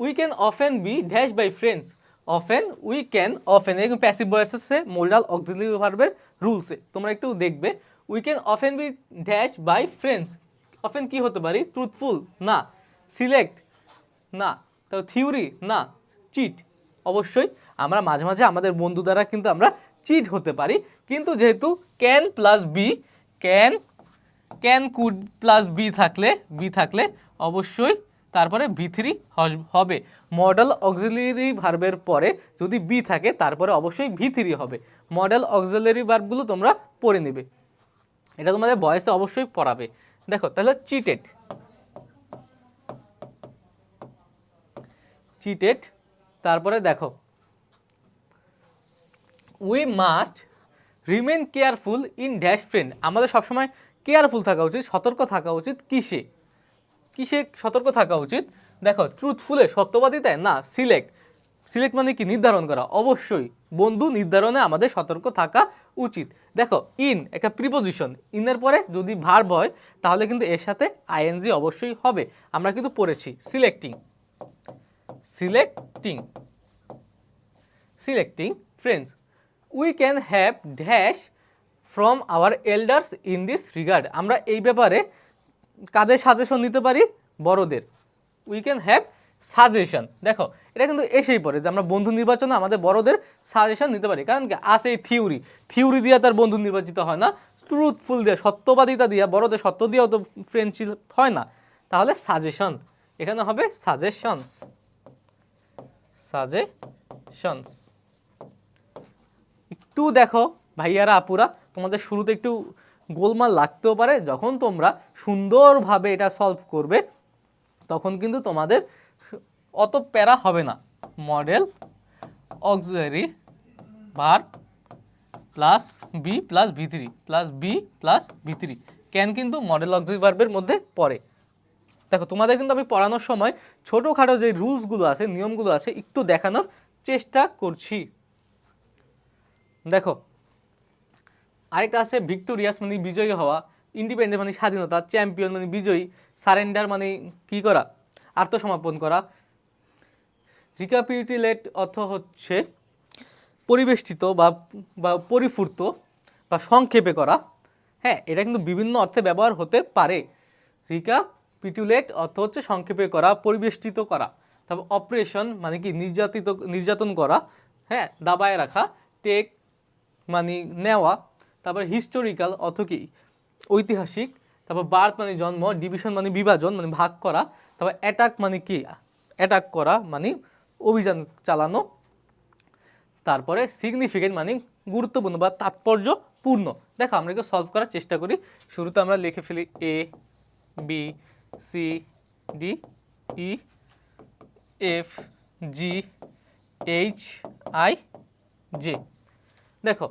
we can often be dash by friends, often, we can often, এরকম প্যাসিভ ভয়েস আছে মোডাল অক্সিলিয়ারি ভার্বের রুলসে, তোমরা একটু দেখবে। We can often be dash by friends, often কি হতে পারি, ট্রুথফুল না, সিলেক্ট না, তো থিওরি না, চিট, অবশ্যই আমরা মাঝে মাঝে আমাদের বন্ধু দ্বারা কিন্তু আমরা চিট হতে পারি, কিন্তু যেহেতু can plus be, can could plus be থাকলে অবশ্যই তারপরে V3 হবে, মডেল অক্সিলিয়ারি ভার্বের পরে যদি বি থাকে তারপরে অবশ্যই V3 হবে। মডেল অক্সিলিয়ারি ভার্বগুলো তোমরা পড়ে নেবে, এটা তোমাদের ভয়েসে অবশ্যই পড়াবে। দেখো তাহলে চিটেড, তারপরে দেখো we must remain careful in dash friend, আমাদের সবসময় কেয়ারফুল থাকা উচিত, সতর্ক থাকা উচিত, কিসে সতর্ক থাকা উচিত, দেখো ট্রুথফুলে, সত্যবাদিতায় না, সিলেক্ট মানে কি নির্ধারণ করা, অবশ্যই বন্ধু নির্ধারণে আমাদের সতর্ক থাকা উচিত। দেখো ইন একটা প্রিপোজিশন, ইনের পরে যদি ভার্ব হয় তাহলে কিন্তু এর সাথে আইএনজি অবশ্যই হবে, আমরা কিন্তু পড়েছি selecting friends. We can have dash from our elders in this regard, আমরা এই ব্যাপারে কাদের সাজেশন নিতে পারি, বড়দের, উই ক্যান হ্যাভ সাজেশন, দেখো এটা কিন্তু এসেই পড়ে যে আমরা বন্ধু নির্বাচনে আমাদের বড়দের সাজেশন নিতে পারি, কারণ কি আছে এই থিওরি দিয়ে তার বন্ধু নির্বাচিত হয় না, ট্রুথফুল দিয়ে, সত্যবাদিতা দিয়া, বড়দের সত্য দিয়েও তো ফ্রেন্ডশিপ হয় না, তাহলে সাজেশন, এখানে হবে সাজেশনস। একটু দেখো ভাইয়ারা আপুরা, তোমাদের শুরুতে একটু গোলমাল লাগতেও পারে, যখন তোমরা সুন্দরভাবে এটা সলভ করবে তখন কিন্তু তোমাদের অত প্যারা হবে না। Model auxiliary verb plus be plus V3 can কিন্তু মডেল অক্সিলারি ভার্বের মধ্যে পড়ে। দেখো তোমাদের কিন্তু আমি পড়ানোর সময় ছোটোখাটো যে রুলসগুলো আছে, নিয়মগুলো আছে, একটু দেখানোর চেষ্টা করছি। দেখো আরেকটা আছে ভিক্টোরিয়াস মানে বিজয়ী হওয়া, ইন্ডিপেন্ডেন্ট মানে স্বাধীনতা, চ্যাম্পিয়ন মানে বিজয়ী, সারেন্ডার মানে কি করা, আত্মসমর্পণ করা, রিক্যাপিটুলেট অর্থ হচ্ছে পরিবেষ্টিত বা বা পরিফূর্ত বা সংক্ষেপে করা। হ্যাঁ, এটা কিন্তু বিভিন্ন অর্থে ব্যবহার হতে পারে। রিক্যাপিটুলেট অর্থ হচ্ছে সংক্ষেপে করা, পরিবেষ্টিত করা। তারপর অপারেশন মানে কি নির্যাতন করা, হ্যাঁ, দাবায় রাখা। টেক মানে নেওয়া। তারপর হিস্টোরিক্যাল অর্থ কি ঐতিহাসিক। তারপর বার্থ মানে জন্ম, ডিভিশন মানে বিভাজন মানে ভাগ করা। তারপর অ্যাটাক মানে কি অ্যাটাক করা মানে অভিযান চালানো। তারপরে সিগনিফিকেন্ট মানে গুরুত্বপূর্ণ বা তাৎপর্যপূর্ণ। দেখো আমরা একটু সলভ করার চেষ্টা করি। শুরুতে আমরা লিখে ফেলি A B C D E F G H I J. দেখো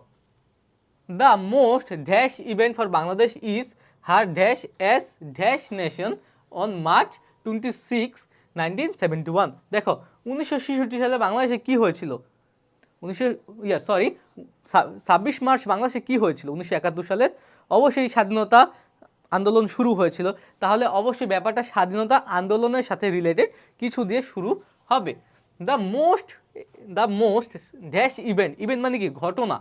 the most dash event for Bangladesh is her dash as dash nation on March 26, 1971. দেখো 1966 সালে বাংলাদেশে কি হয়েছিল? 26 মার্চ বাংলাদেশে কি হয়েছিল 1971 সালের? অবশ্যই স্বাধীনতা আন্দোলন শুরু হয়েছিল। তাহলে অবশ্যই ব্যাপারটা স্বাধীনতা আন্দোলনের সাথে রিলেটেড কিছু দিয়ে শুরু হবে। The most dash event, event মানে কি ঘটনা,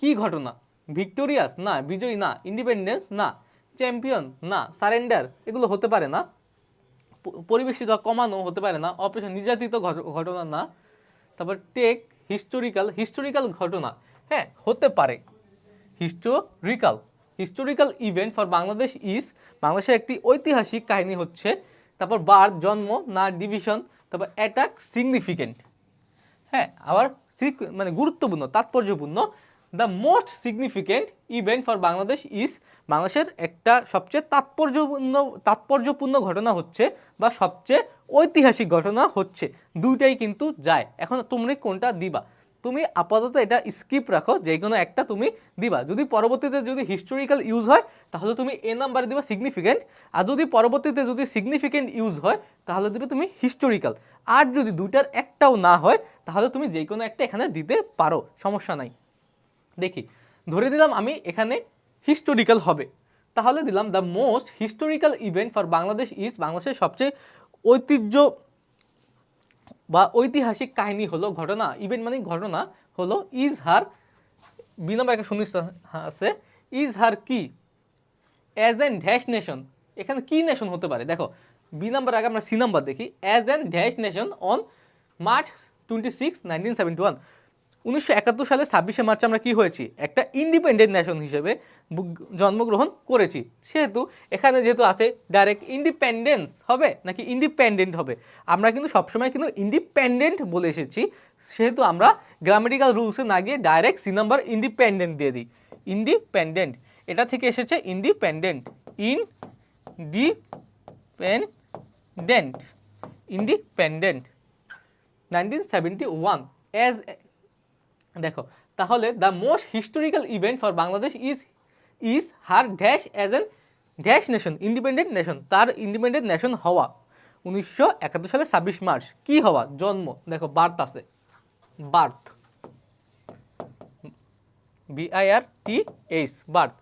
কি ঘটনা? ভিক্টোরিয়াস না, বিজয়ী না, ইন্ডিপেন্ডেন্স না, চ্যাম্পিয়ন না, সারেন্ডার এগুলো হতে পারে না, পরিবেশিত কমানো হতে পারে না, অপারেশন নির্যাতিত ঘটনা না। তারপর টেক হিস্টোরিক্যাল ঘটনা, হ্যাঁ হতে পারে। Historical event for Bangladesh is, বাংলাদেশের একটি ঐতিহাসিক কাহিনী হচ্ছে। তারপর বার্থ জন্ম না, ডিভিশন। তারপর অ্যাটাক সিগনিফিকেন্ট, হ্যাঁ আবার মানে গুরুত্বপূর্ণ তাৎপর্যপূর্ণ। The most significant event for Bangladesh is, বাংলাদেশের একটা সবচেয়ে তাৎপর্যপূর্ণ ঘটনা হচ্ছে বা সবচেয়ে ঐতিহাসিক ঘটনা হচ্ছে। দুইটাই কিন্তু যায়। এখন তুমি কোনটা দিবা? তুমি আপাতত এটা স্কিপ রাখো, যে কোনো একটা তুমি দিবা। যদি পরবর্তীতে যদি হিস্টোরিক্যাল ইউজ হয় তাহলে তুমি এ নাম্বার দিবা সিগনিফিকেন্ট, আর যদি পরবর্তীতে যদি সিগনিফিকেন্ট ইউজ হয় তাহলে দিবে তুমি হিস্টোরিক্যাল। আর যদি দুইটার একটাও না হয় তাহলে তুমি যে কোনো একটা এখানে দিতে পারো, সমস্যা নাই। দেখি ধরে দিলাম আমি এখানে হিস্টোরিক্যাল হবে, তাহলে দিলাম the most historical event for Bangladesh is, বাংলাদেশের সবচেয়ে ঐতিহ্য বা ঐতিহাসিক কাহিনী হলো, ঘটনা ইভেন্ট মানে ঘটনা হলো ইজ হার, বি নাম্বার একটা সুনিশ্চিত আছে, ইজ হার কি অ্যাজ অ্যান ড্যাশ নেশন। এখানে কি নেশন হতে পারে? দেখো বি নাম্বার আগে আমরা সি নাম্বার দেখি। As an dash nation on March 26, 1971। 1971 সালে 26শে মার্চ আমরা কি হয়েছি? একটা ইন্ডিপেন্ডেন্ট নেশন হিসেবে জন্মগ্রহণ করেছি। সেহেতু এখানে যেহেতু আছে ডাইরেক্ট ইন্ডিপেন্ডেন্স হবে নাকি ইন্ডিপেন্ডেন্ট হবে? আমরা কিন্তু সবসময় কিন্তু ইন্ডিপেন্ডেন্ট বলে এসেছি, সেহেতু আমরা গ্রামেটিক্যাল রুলসে না গিয়ে ডাইরেক্ট সি নাম্বার ইন্ডিপেন্ডেন্ট দিয়ে দিই। ইন্ডিপেন্ডেন্ট এটা থেকে এসেছে ইন্ডিপেন্ডেন্ট, ইন্ডিপেন্ডেন্ট 1971 অ্যাজ। দেখো তাহলে the most historical event for Bangladesh is her dash as an dash nation, independent nation, তার ইন্ডিপেন্ডেন্ট নেশন হওয়া 1971 সালে 26 মার্চ। কি হওয়া? জন্ম। দেখো বার্থ আছে, বার্থ BIRTH বার্থ।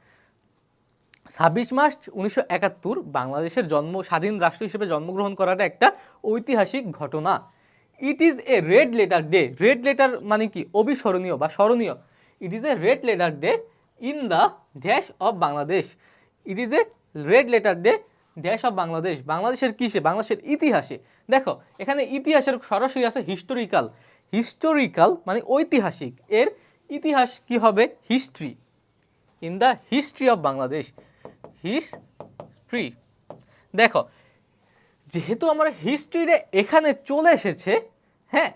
26 মার্চ 1971 বাংলাদেশের স্বাধীন রাষ্ট্র হিসেবে জন্মগ্রহণ করাটা একটা ঐতিহাসিক ঘটনা। It is a red letter day, red letter মানে কি অবিস্মরণীয় বা স্মরণীয়। It is a red letter day in the dash of Bangladesh. It is a red letter day dash of Bangladesh, বাংলাদেশের কিসে? বাংলাদেশের ইতিহাসে। দেখো এখানে ইতিহাসের সরাসরি আছে হিস্টোরিক্যাল মানে ঐতিহাসিক, এর ইতিহাস কি হবে? History, in the history of Bangladesh, history. দেখো যেহেতু আমার হিস্ট্রিটা এখানে চলে এসেছে, হ্যাঁ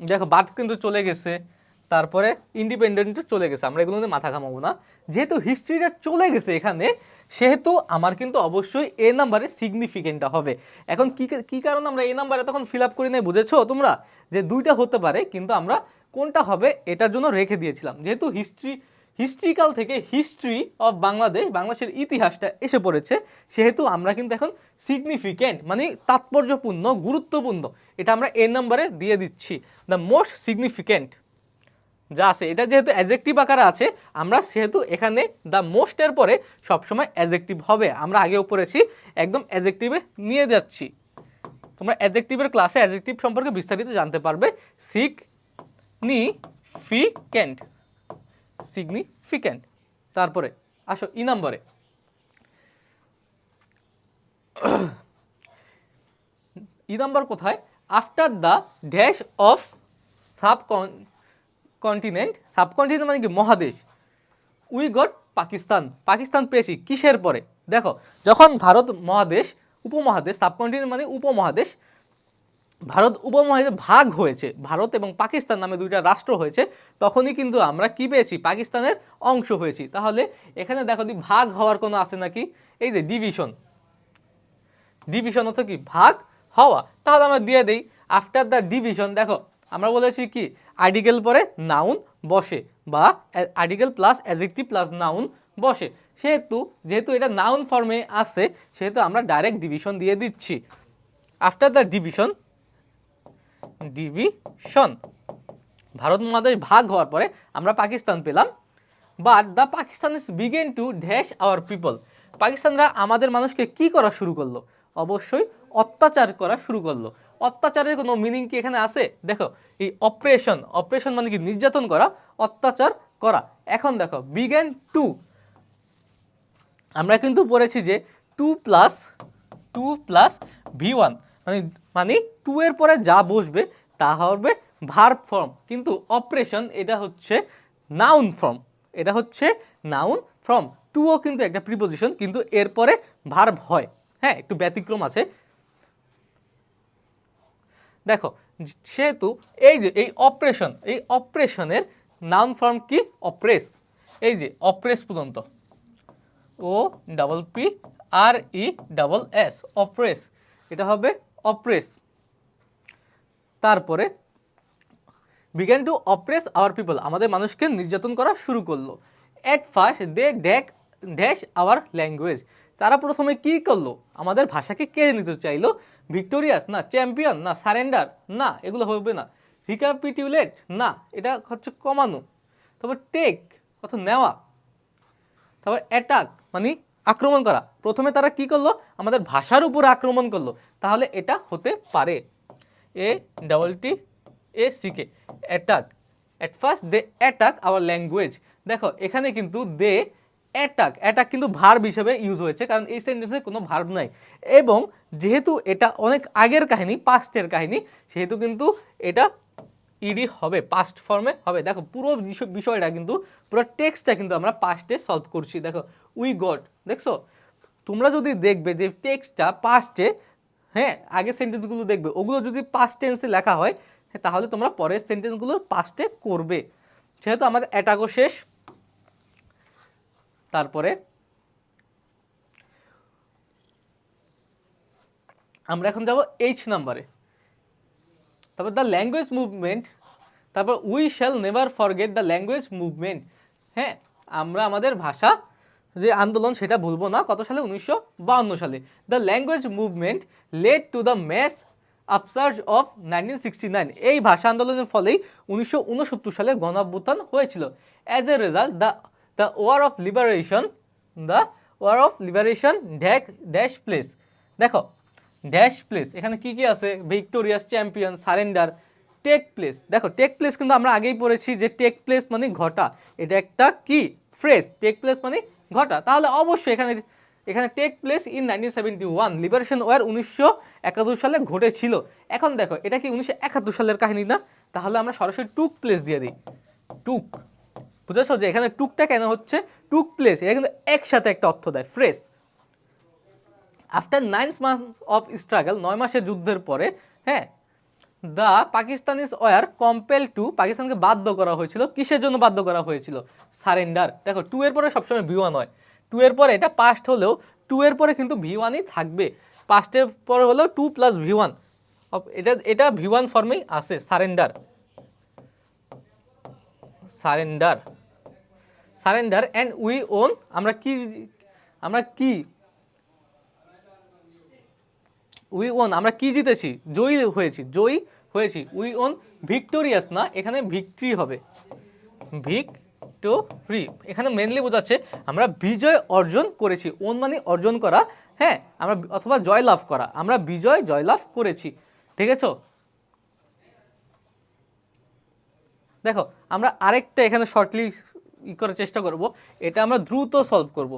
দেখো বার্থ কিন্তু চলে গেছে, তারপরে ইন্ডিপেন্ডেন্টও চলে গেছে, আমরা এগুলো নিয়ে মাথা ঘামাবো না। যেহেতু হিস্ট্রিটা চলে গেছে এখানে, সেহেতু আমার কিন্তু অবশ্যই এ নাম্বারে সিগনিফিকেন্টটা হবে। এখন কি কারণ আমরা এ নাম্বারে তখন ফিল আপ করে নেই, বুঝেছো তোমরা? যে দুইটা হতে পারে, কিন্তু আমরা কোনটা হবে এটার জন্য রেখে দিয়েছিলাম। যেহেতু হিস্ট্রিক্যাল থেকে হিস্ট্রি অফ বাংলাদেশের ইতিহাসটা এসে পড়েছে, সেহেতু আমরা কিন্তু এখন সিগনিফিক্যান্ট মানে তাৎপর্যপূর্ণ, গুরুত্বপূর্ণ, এটা আমরা এ নম্বরে দিয়ে দিচ্ছি। দ্য মোস্ট সিগনিফিক্যান্ট যা আছে, এটা যেহেতু অ্যাডজেক্টিভ আকারে আছে, আমরা সেহেতু এখানে দ্য মোস্টের পরে সবসময় অ্যাডজেক্টিভ হবে। আমরা আগেও পড়েছি, একদম অ্যাডজেক্টিভে নিয়ে যাচ্ছি। তোমরা অ্যাডজেক্টিভের ক্লাসে অ্যাডজেক্টিভ সম্পর্কে বিস্তারিত জানতে পারবে। Significant, significant. তারপরে আসো ই নম্বরে। ই নাম্বার কোথায়? After the dash of subcontinent, subcontinent মানে কি মহাদেশ, উই গট পাকিস্তান, পাকিস্তান পেয়েছি কিসের পরে? দেখো, যখন ভারত মহাদেশ, উপমহাদেশ, সাবকন্টিনেন্ট মানে উপমহাদেশ, ভারত উপমহাদেশে ভাগ হয়েছে, ভারত এবং পাকিস্তান নামে দুইটা রাষ্ট্র হয়েছে, তখনই কিন্তু আমরা কি পেয়েছি? পাকিস্তানের অংশ হয়েছি। তাহলে এখানে দেখো ভাগ হওয়ার কোনো আছে নাকি? এই যে ডিভিশন, ডিভিশন অর্থ কি? ভাগ হওয়া। তাহলে আমরা দিয়ে দেই আফটার দ্য ডিভিশন। দেখো আমরা বলেছি কি আর্টিকেল পরে নাউন বসে, বা article plus adjective plus noun বসে, যেহেতু এটা নাউন ফর্মে আছে, সেহেতু আমরা ডাইরেক্ট ডিভিশন দিয়ে দিচ্ছি। After the division, division Bharat মহাদেশ ভাগ হওয়ার পরে আমরা পাকিস্তান পেলাম। But the Pakistanis began to dash our people, পাকিস্তানরা আমাদের মানুষকে কি করা শুরু করলো? অবশ্যই অত্যাচার করা শুরু করলো। অত্যাচারের কোনো মিনিং কি এখানে আছে? দেখো, এই অপারেশন, অপারেশন মানে কি? নির্যাতন করা, অত্যাচার করা। এখন দেখো বিগেন টু, আমরা কিন্তু পড়েছি যে টু প্লাস V1 মানে টু এর পরে যা বসবে তা হবে ভার্ব ফর্ম, কিন্তু অপারেশন এটা হচ্ছে নাউন ফর্ম, এটা হচ্ছে নাউন ফর্ম। টুও কিন্তু একটা প্রিপোজিশন, কিন্তু এরপরে ভার্ব হয়। হ্যাঁ, একটু ব্যতিক্রম আছে। দেখো, সেহেতু এই যে এই অপারেশন, এই অপারেশনের নাউন ফর্ম কি? অপ্রেস। এই যে অপ্রেস পর্যন্ত, OPPRESS, অপ্রেস, এটা হবে অপ্রেস। তারপরে began to oppress our people, আমাদের মানুষকে নির্যাতন করা শুরু করলো। At first they dash our language, তারা প্রথমে কি করলো? আমাদের ভাষাকে কেড়ে নিতে চাইলো। ভিক্টোরিয়াস না, চ্যাম্পিয়ন না, সারেন্ডার না, এগুলো হবে না। রিক্যাপিটুলেট না, এটা হচ্ছে কমানো। তারপর টেক অর্থাৎ নেওয়া। তারপর অ্যাটাক মানে আক্রমণ করা। প্রথমে তারা কি করলো? আমাদের ভাষার উপরে আক্রমণ করলো। তাহলে এটা হতে পারে ATTACK, attack. At first they attack our language. দেখো এখানে কিন্তু দে অ্যাটাক কিন্তু ভার্ব হিসেবে ইউজ হয়েছে, কারণ এই সেন্টেন্সে কোনো ভার্ব নাই, এবং যেহেতু এটা অনেক আগের কাহিনী, পাস্টের কাহিনী, সেহেতু কিন্তু এটা ইডি হবে, পাস্ট ফর্মে হবে। দেখো পুরো বিষয়টা কিন্তু, পুরো টেক্সটটা কিন্তু আমরা পাস্টে সলভ করছি। দেখো উই গট, দেখছো? তোমরা যদি দেখবে যে টেক্সটটা পাস্টে, হ্যাঁ, আগের সেন্টেন্সগুলো দেখবে, ওগুলো যদি পাস্ট টেন্সে লেখা হয়, তাহলে তোমরা পরের সেন্টেন্সগুলো পাস্টে করবে। সেহেতু আমাদের অ্যাটাকও শেষ। তারপরে আমরা এখন যাব H নাম্বারে। তারপর দ্য ল্যাঙ্গুয়েজ মুভমেন্ট, তারপর we shall never forget the language movement. হ্যাঁ, আমরা আমাদের ভাষা যে আন্দোলন সেটা ভুলবো না। কত সালে? 1952 সালে। The language movement led to the mass upsurge of 1969, এই ভাষা আন্দোলনের ফলেই 1969 সালে গণঅভ্যুত্থান হয়েছিল। As a result the war of liberation dash place. দেখো ড্যাশ প্লেস, এখানে কি কি আছে? Victorious, champion, surrender, take place. দেখো টেক প্লেস কিন্তু আমরা আগেই পড়েছি যে টেক প্লেস মানে ঘটা, এটা একটা কি ফ্রেজ, টেক প্লেস মানে ঘটা। তাহলে অবশ্যই এখানে take place in 1971, liberation war 1971 সালে ঘটেছিল। এখন দেখো এটা কি 1971 সালের কাহিনী না? তাহলে আমরা সরাসরি টুক প্লেস দিয়ে দিই। টুক, বুঝেছো যে এখানে টুকটা কেন হচ্ছে? টুক প্লেস, এটা কিন্তু একসাথে একটা অর্থ দেয়, phrase. After 9 months of struggle, 9 মাসের যুদ্ধের পরে, হ্যাঁ, the Pakistanis were compel to, পাকিস্তানকে বাধ্য করা হয়েছিল। কিসের জন্য বাধ্য করা হয়েছিল? সারেন্ডার। দেখো টু এর পরে সবসময় V1 হয়, টু এর পরে এটা পাস্ট হলেও টু এর পরে কিন্তু V1ই থাকবে। পাস্টের পরে হলেও 2 + V1, এটা V1 ফর্মেই আছে। Surrender, surrender and we won, আমরা কি উই ওন, আমরা কি জিতেছি, জয়ী হয়েছি। উই ওন ভিক্টোরিয়াস না, এখানে ভিক্টরি হবে, ভিক্টোরি এখানে মেনলি বোঝাচ্ছে আমরা বিজয় অর্জন করেছি। ওন মানে অর্জন করা, হ্যাঁ, আমরা অথবা জয়লাভ করা, আমরা জয়লাভ করেছি। ঠিক আছে, দেখো আমরা আরেকটা এখানে শর্টলি করার চেষ্টা করব, এটা আমরা দ্রুত সলভ করব।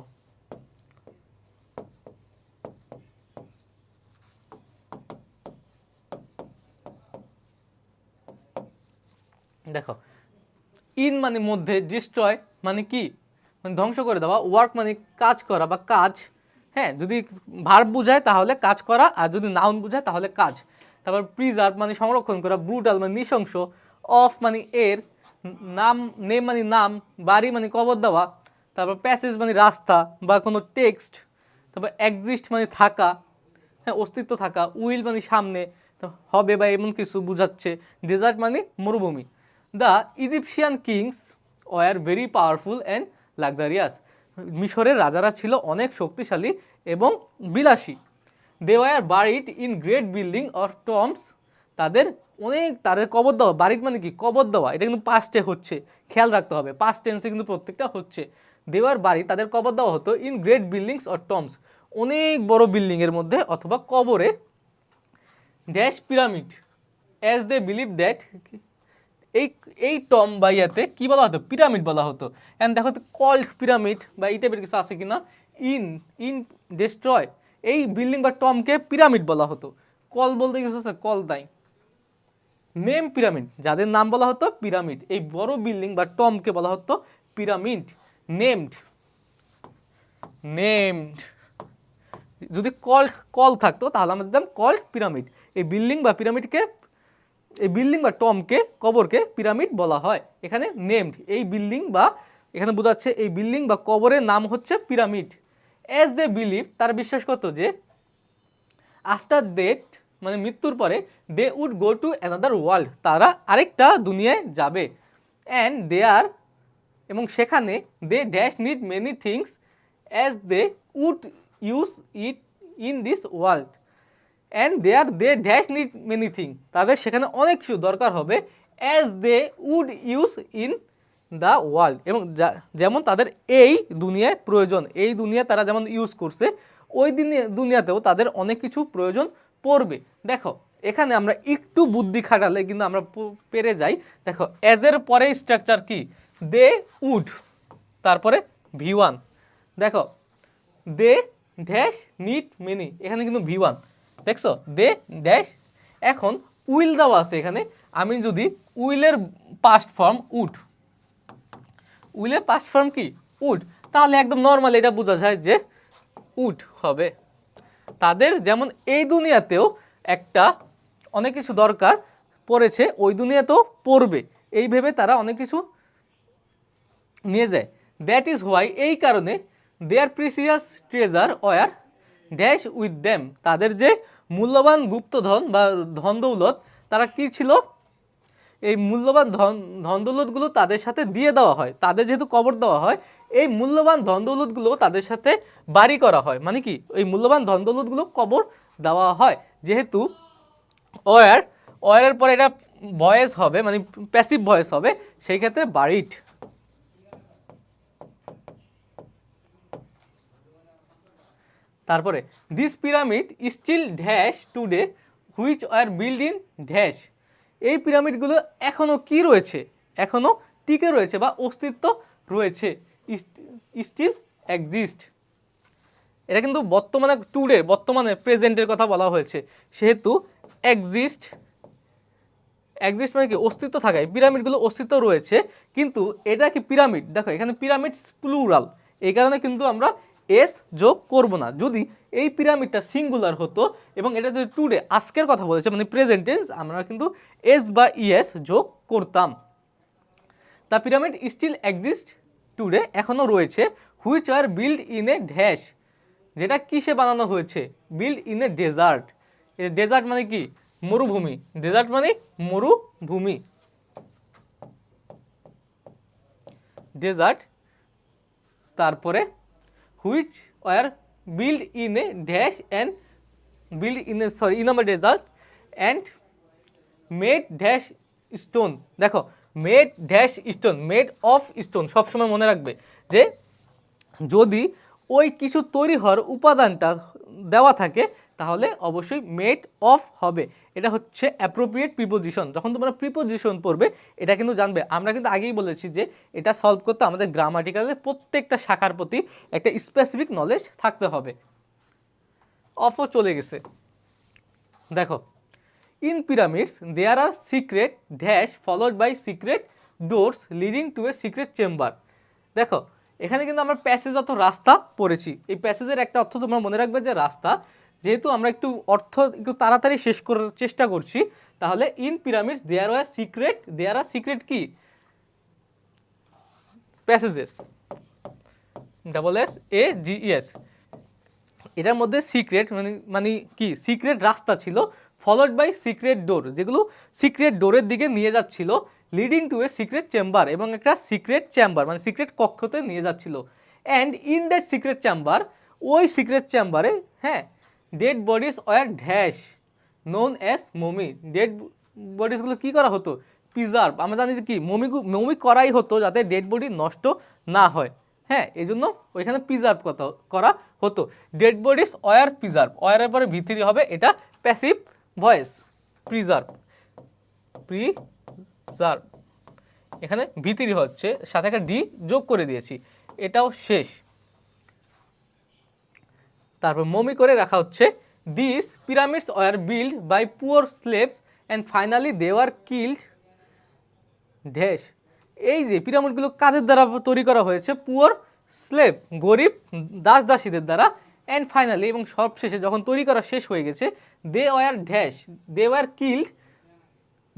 দেখো ইন মানে মধ্যে, ডিস্ট্রয় মানে কি, মানে ধ্বংস করে দেওয়া, ওয়ার্ক মানে কাজ করা বা কাজ, হ্যাঁ, যদি ভার্ব বোঝায় তাহলে কাজ করা, আর যদি নাউন বোঝায় তাহলে কাজ। তারপর প্রিজার্ভ মানে সংরক্ষণ করা, ব্রুটাল মানে নৃশংস, অফ মানে এর, নাম নেম মানে নাম, বাড়ি মানে কবর দেওয়া, তারপর প্যাসেজ মানে রাস্তা বা কোনো টেক্সট, তারপর এক্সিস্ট মানে থাকা, হ্যাঁ, অস্তিত্ব থাকা, উইল মানে সামনে হবে বা এমন কিছু বোঝাচ্ছে, ডেজার্ট মানে মরুভূমি। The Egyptian kings were very powerful and luxurious, মিশরের রাজারা ছিল অনেক শক্তিশালী এবং বিলাসী। They were buried in great building or tombs, তাদের কবর দেওয়া, বারিড মানে কি কবর দেওয়া, এটা কিন্তু পাস্টে হচ্ছে, খেয়াল রাখতে হবে, পাস্ট টেন্সে কিন্তু প্রত্যেকটা হচ্ছে। দেওয়ার বাড়ি তাদের কবর দেওয়া হতো in great buildings or tombs, অনেক বড় বিল্ডিংয়ের মধ্যে অথবা কবরে, dash pyramid as they believe that, এই এই টম বা ইয়াতে কী বলা হতো, পিরামিড বলা হতো। অ্যান্ড দেখো তো কল্ড পিরামিড বা এই টাইপের কিছু আছে কিনা, ইন ইন ডেস্ট্রয়, এই বিল্ডিং বা টমকে পিরামিড বলা হতো। কল বলতে কিছু আছে, কল নাই। নেম পিরামিড, যাদের নাম বলা হতো পিরামিড, এই বড় বিল্ডিং বা টমকে বলা হতো পিরামিড। নেমড, নেমড যদি কল থাকতো তাহলে আমরা দিতাম কল্ড পিরামিড। এই বিল্ডিং বা পিরামিডকে, এই বিল্ডিং বা টমকে, কবরকে পিরামিড বলা হয়। এখানে নেমড, এই বিল্ডিং বা এখানে বোঝাচ্ছে এই বিল্ডিং বা কবরের নাম হচ্ছে পিরামিড। অ্যাজ দে বিলিভ, তারা বিশ্বাস করতো যে আফটার ডেথ মানে মৃত্যুর পরে, they would go to another world, তারা আরেকটা দুনিয়ায় যাবে। অ্যান্ড দে আর, এবং সেখানে they dash need many things as they would use it in this world. And they dash need many thing, তাদের সেখানে অনেক কিছু দরকার হবে, as they would use in the world, এবং যেমন তাদের এই দুনিয়ায় প্রয়োজন, এই দুনিয়া তারা যেমন ইউজ করছে, ওই দুনিয়াতেও তাদের অনেক কিছু প্রয়োজন পড়বে। দেখো এখানে আমরা একটু বুদ্ধি খাটালে কিন্তু আমরা পেরে যাই। দেখো অ্যাজের পরে স্ট্রাকচার কি, দে উড, তারপরে V1, দেখো দে ড্যাশ নিড মেনি, এখানে কিন্তু V1, দেখছো দে ড্যাশ। এখন উইল দেওয়া আছে এখানে, আমি যদি উইলের পাস্ট ফর্ম উড, উইলের পাস্ট ফর্ম কি উড, তাহলে একদম নর্মাল এটা বোঝা যায় যে উড হবে। তাদের যেমন এই দুনিয়াতেও একটা অনেক কিছু দরকার পড়েছে, ওই দুনিয়াতেও পড়বে, এই ভেবে তারা অনেক কিছু নিয়ে যায়। দ্যাট ইজ হোয়াই, এই কারণে, their precious treasure were dash with them, তাদের যে মূল্যবান গুপ্তধন বা ধন দৌলত, তারা কি ছিল, এই মূল্যবান ধন দৌলতগুলো তাদের সাথে দিয়ে দেওয়া হয়, তাদের যেহেতু কবর দেওয়া হয়, এই মূল্যবান ধন দৌলতগুলো তাদের সাথে বাড়ি করা হয়, মানে কি এই মূল্যবান ধন দৌলতগুলো কবর দেওয়া হয়। যেহেতু ওয়ারের পরে এটা ভয়েস হবে, মানে প্যাসিভ ভয়েস হবে, সেই ক্ষেত্রে বাড়িড। তারপরে this pyramid still dash today which are build in dash, এই পিরামিডগুলো এখনও কি রয়েছে, এখনও টিকে রয়েছে বা অস্তিত্ব রয়েছে, স্টিল এক্সিস্ট। এটা কিন্তু বর্তমানে টুডে, বর্তমানে প্রেজেন্টের কথা বলা হয়েছে, সেহেতু এক্সিস্ট, এক্সিস্ট মানে কি অস্তিত্ব থাকা, এই পিরামিডগুলো অস্তিত্ব রয়েছে। কিন্তু এটা কি পিরামিড, দেখো এখানে পিরামিড প্লুরাল, এই কারণে কিন্তু আমরা এস যোগ করব না। যদি এই পিরামিডটা সিঙ্গুলার হতো এবং এটা যদি টুডে আজকের কথা বলেছে মানে প্রেজেন্ট টেন্স, আমরা কিন্তু এস বা ইএস যোগ করতাম। The pyramid still exist today, এখনও রয়েছে, which are build in a dash, যেটা কিসে বানানো হয়েছে, build in a desert. Desert মানে কি মরুভূমি, ডেজার্ট মানে মরুভূমি, ডেজার্ট তারপরে which were build in a dash and build in a in আমার result and made dash stone. দেখো made dash stone, made of stone, সবসময় মনে রাখবে যে যদি ওই কিছু তৈরি হওয়ার উপাদানটা দেওয়া থাকে তাহলে অবশ্যই মেড অফ হবে। এটা হচ্ছে অ্যাপ্রোপ্রিয়েট প্রিপোজিশন। যখন তোমরা প্রিপোজিশন পড়বে এটা কিন্তু জানবে। আমরা কিন্তু আগেই বলেছি যে এটা সলভ করতে আমাদের গ্রামাটিক্যালের প্রত্যেকটা শাখার প্রতি একটা স্পেসিফিক নলেজ থাকতে হবে। অফও চলে গেছে। দেখো in pyramids there are secret dash followed by secret doors leading to a secret chamber. দেখো এখানে কিন্তু আমরা প্যাসেজ অর্থ রাস্তা পড়েছি। এই প্যাসেজের একটা অর্থ তোমরা মনে রাখবে যে রাস্তা। যেহেতু আমরা একটু অর্থ একটু তাড়াতাড়ি শেষ করার চেষ্টা করছি, তাহলে in pyramids there are secret কি প্যাসেজেস, SAGES। এটার মধ্যে সিক্রেট মানে কি সিক্রেট রাস্তা ছিল, ফলোড বাই সিক্রেট ডোর, যেগুলো সিক্রেট ডোরের দিকে নিয়ে যাচ্ছিল, leading to a secret chamber, এবং একটা সিক্রেট চেম্বার মানে সিক্রেট কক্ষতে নিয়ে যাচ্ছিল। And in that secret chamber, ওই সিক্রেট চেম্বারে হ্যাঁ dead bodies were dash known as mummy. Dead বডিজগুলো কী করা হতো? প্রিজার্ভ। আমরা জানি যে কি মমি করাই হতো যাতে ডেড বডি নষ্ট না হয়। হ্যাঁ এই জন্য ওইখানে প্রিজার্ভ করা হতো। ডেড বডিজ ওয়ার প্রিজার্ভ, ওয়ারের পরে ভিতরি হবে, এটা প্যাসিভ ভয়েস। প্রিজার্ভ এখানে ভিতরি হচ্ছে, সাথে একটা ডি যোগ করে দিয়েছি, এটাও শেষ। তারপর মমি করে রাখা হচ্ছে। This pyramids were build by poor slaves and finally they were killed dash. এই যে পিরামিডগুলো কাদের দ্বারা তৈরি করা হয়েছে? পুয়ার স্লেভ, গরিব দাস দাসীদের দ্বারা। অ্যান্ড ফাইনালি, এবং সবশেষে যখন তৈরি করা শেষ হয়ে গেছে, they were killed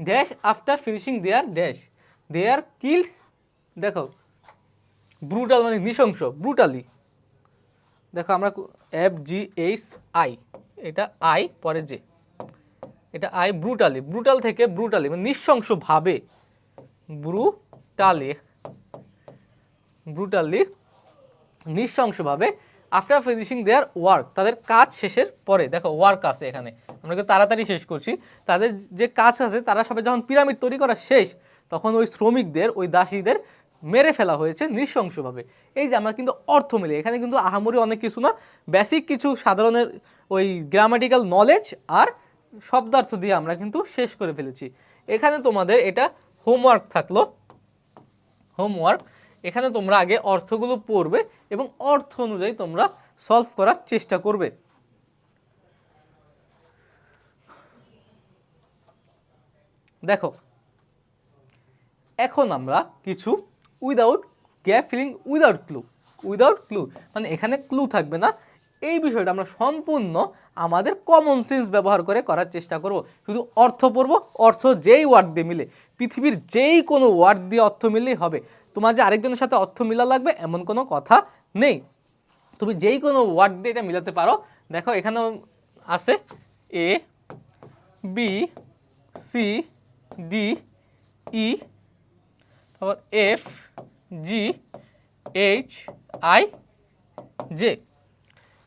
dash after finishing their dash. They are killed, দেখো ব্রুটাল মানে নৃশংস, ব্রুটালি। দেখো আমরা FGHI, এটা আই পরে যে, এটা আই, ব্রুটালি, ব্রুটাল থেকে ব্রুটালি মানে নৃশংসভাবে, ব্রুটালি নৃশংসভাবে। আফটার ফিনিশিং দেয়ার ওয়ার্ক, তাদের কাজ শেষের পরে। দেখো ওয়ার্ক আছে এখানে, আমরা কিন্তু তাড়াতাড়ি শেষ করছি। তাদের যে কাজ আছে, তারা সবাই যখন পিরামিড তৈরি করা শেষ, তখন ওই শ্রমিকদের, ওই দাসীদের মেরে ফেলা হয়েছে নৃশংসভাবে। এই যে আমরা কিন্তু অর্থ মিলে, এখানে কিন্তু আহামরি অনেক কিছু না, বেসিক কিছু সাধারণের ওই গ্রামাটিক্যাল নলেজ আর শব্দার্থ দিয়ে আমরা কিন্তু শেষ করে ফেলেছি। এখানে তোমাদের এটা হোমওয়ার্ক থাকলো। হোমওয়ার্ক, এখানে তোমরা আগে অর্থগুলো পড়বে এবং অর্থ অনুযায়ী তোমরা সলভ করার চেষ্টা করবে। দেখো এখন আমরা কিছু without gap filling, without clue মানে এখানে ক্লু থাকবে না, এই বিষয়টা আমরা সম্পূর্ণ আমাদের কমন সেন্স ব্যবহার করে করার চেষ্টা করব। শুধু অর্থ পড়ব, অর্থ যেই ওয়ার্ড দিয়ে মিলে, পৃথিবীর যেই কোনো ওয়ার্ড দিয়ে অর্থ মিললেই হবে। তোমার যে আরেকজনের সাথে অর্থ মিলা লাগবে এমন কোনো কথা নেই, তুমি যেই কোনো ওয়ার্ড দিয়ে এটা মিলাতে পারো। দেখো এখানে আছে ABCDE, তারপর FGHIJ।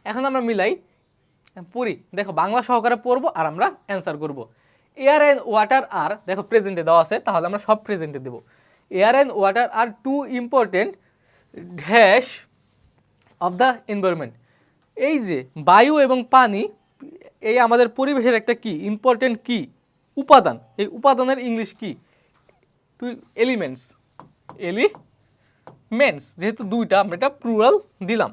এখন আমরা মিলাই পড়ি। দেখো বাংলা সহকারে পড়বো আর আমরা অ্যান্সার করব। এয়ার অ্যান্ড ওয়াটার আর, দেখো প্রেজেন্টে দেওয়া আছে, তাহলে আমরা সব প্রেজেন্টে দেবো। Air and water are too important dash of the environment. এই যে বায়ু এবং পানি, এই আমাদের পরিবেশের একটা কি ইম্পর্টেন্ট কি উপাদান। এই উপাদানের ইংলিশ কি? এলিমেন্টস। যেহেতু দুইটা, আমরা এটা প্লুরাল দিলাম।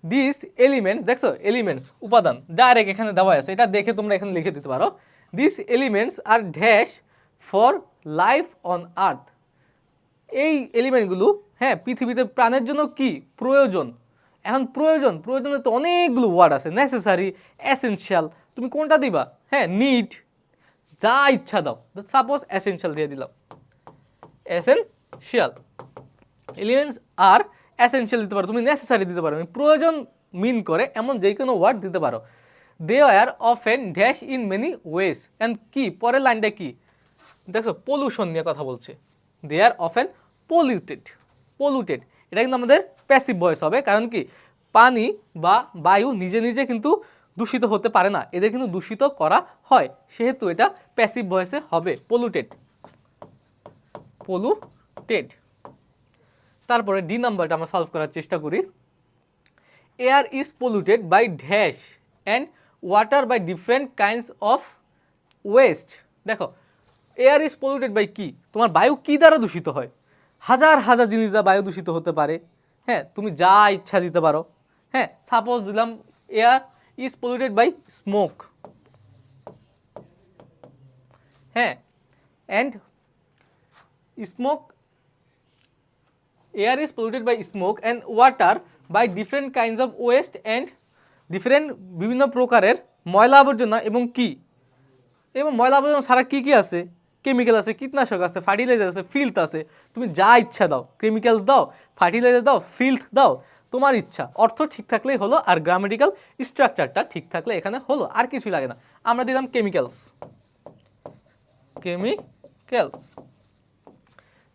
দিস এলিমেন্টস, দেখছো এলিমেন্টস উপাদান ডাইরেক্ট এখানে দেওয়া আছে, এটা দেখে তোমরা এখানে লিখে দিতে পারো। This elements are dash for life on earth. এই এলিমেন্টগুলো হ্যাঁ পৃথিবীতে প্রাণের জন্য কি প্রয়োজন। এখন প্রয়োজনে তো অনেকগুলো ওয়ার্ড আছে, নেসেসারি, এসেনশিয়াল, তুমি কোনটা দিবা? হ্যাঁ নিড, যা ইচ্ছা দাও। সাপোজ এসেনশিয়াল দিয়ে দিলাম, এসেনশিয়াল। এলিমেন্টস আর এসেনশিয়াল দিতে পারো, তুমি নেসেসারি দিতে পারো, প্রয়োজন মিন করে এমন যে কোনো ওয়ার্ড দিতে পারো। They are often dash in many ways. And কি পরের লাইনটা কি? দেখো পলিউশন নিয়ে কথা বলছে। They are often polluted. এটা কিন্তু আমাদের প্যাসিভ ভয়েস হবে। কারণ কি, পানি বা বায়ু নিজে নিজে কিন্তু দূষিত হতে পারে না, এদের কিন্তু দূষিত করা হয়, সেহেতু এটা প্যাসিভ ভয়েসে হবে, পলুটেড। তারপরে ডি নাম্বারটা আমরা সলভ করার চেষ্টা করি। Air is polluted by dash and water by different kinds of waste. দেখো, এয়ার ইজ পলুটেড বাই কি, তোমার বায়ু কি দ্বারা দূষিত হয়? হাজার হাজার জিনিস দ্বারা বায়ু দূষিত হতে পারে। হ্যাঁ, তুমি যা ইচ্ছা দিতে পারো। হ্যাঁ, সাপোজ দিলাম air is polluted by smoke. হ্যাঁ, and smoke, air is polluted by smoke and water by different kinds of waste and different বিভিন্ন প্রকারের ময়লা আবর্জনা এবং কি, এবং ময়লা আবর্জনা ছাড়া কি কি আছে? কেমিক্যাল আছে, কীটনাশক আছে, ফার্টিলাইজার আছে, ফিল্থ আছে। তুমি যা ইচ্ছা দাও, কেমিক্যালস দাও, ফার্টিলাইজার দাও, ফিল্থ দাও, তোমার ইচ্ছা। অর্থ ঠিক থাকলেই হলো, আর গ্রামেটিক্যাল স্ট্রাকচারটা ঠিক থাকলে এখানে হলো, আর কিছুই লাগে না। আমরা দিলাম কেমিক্যালস।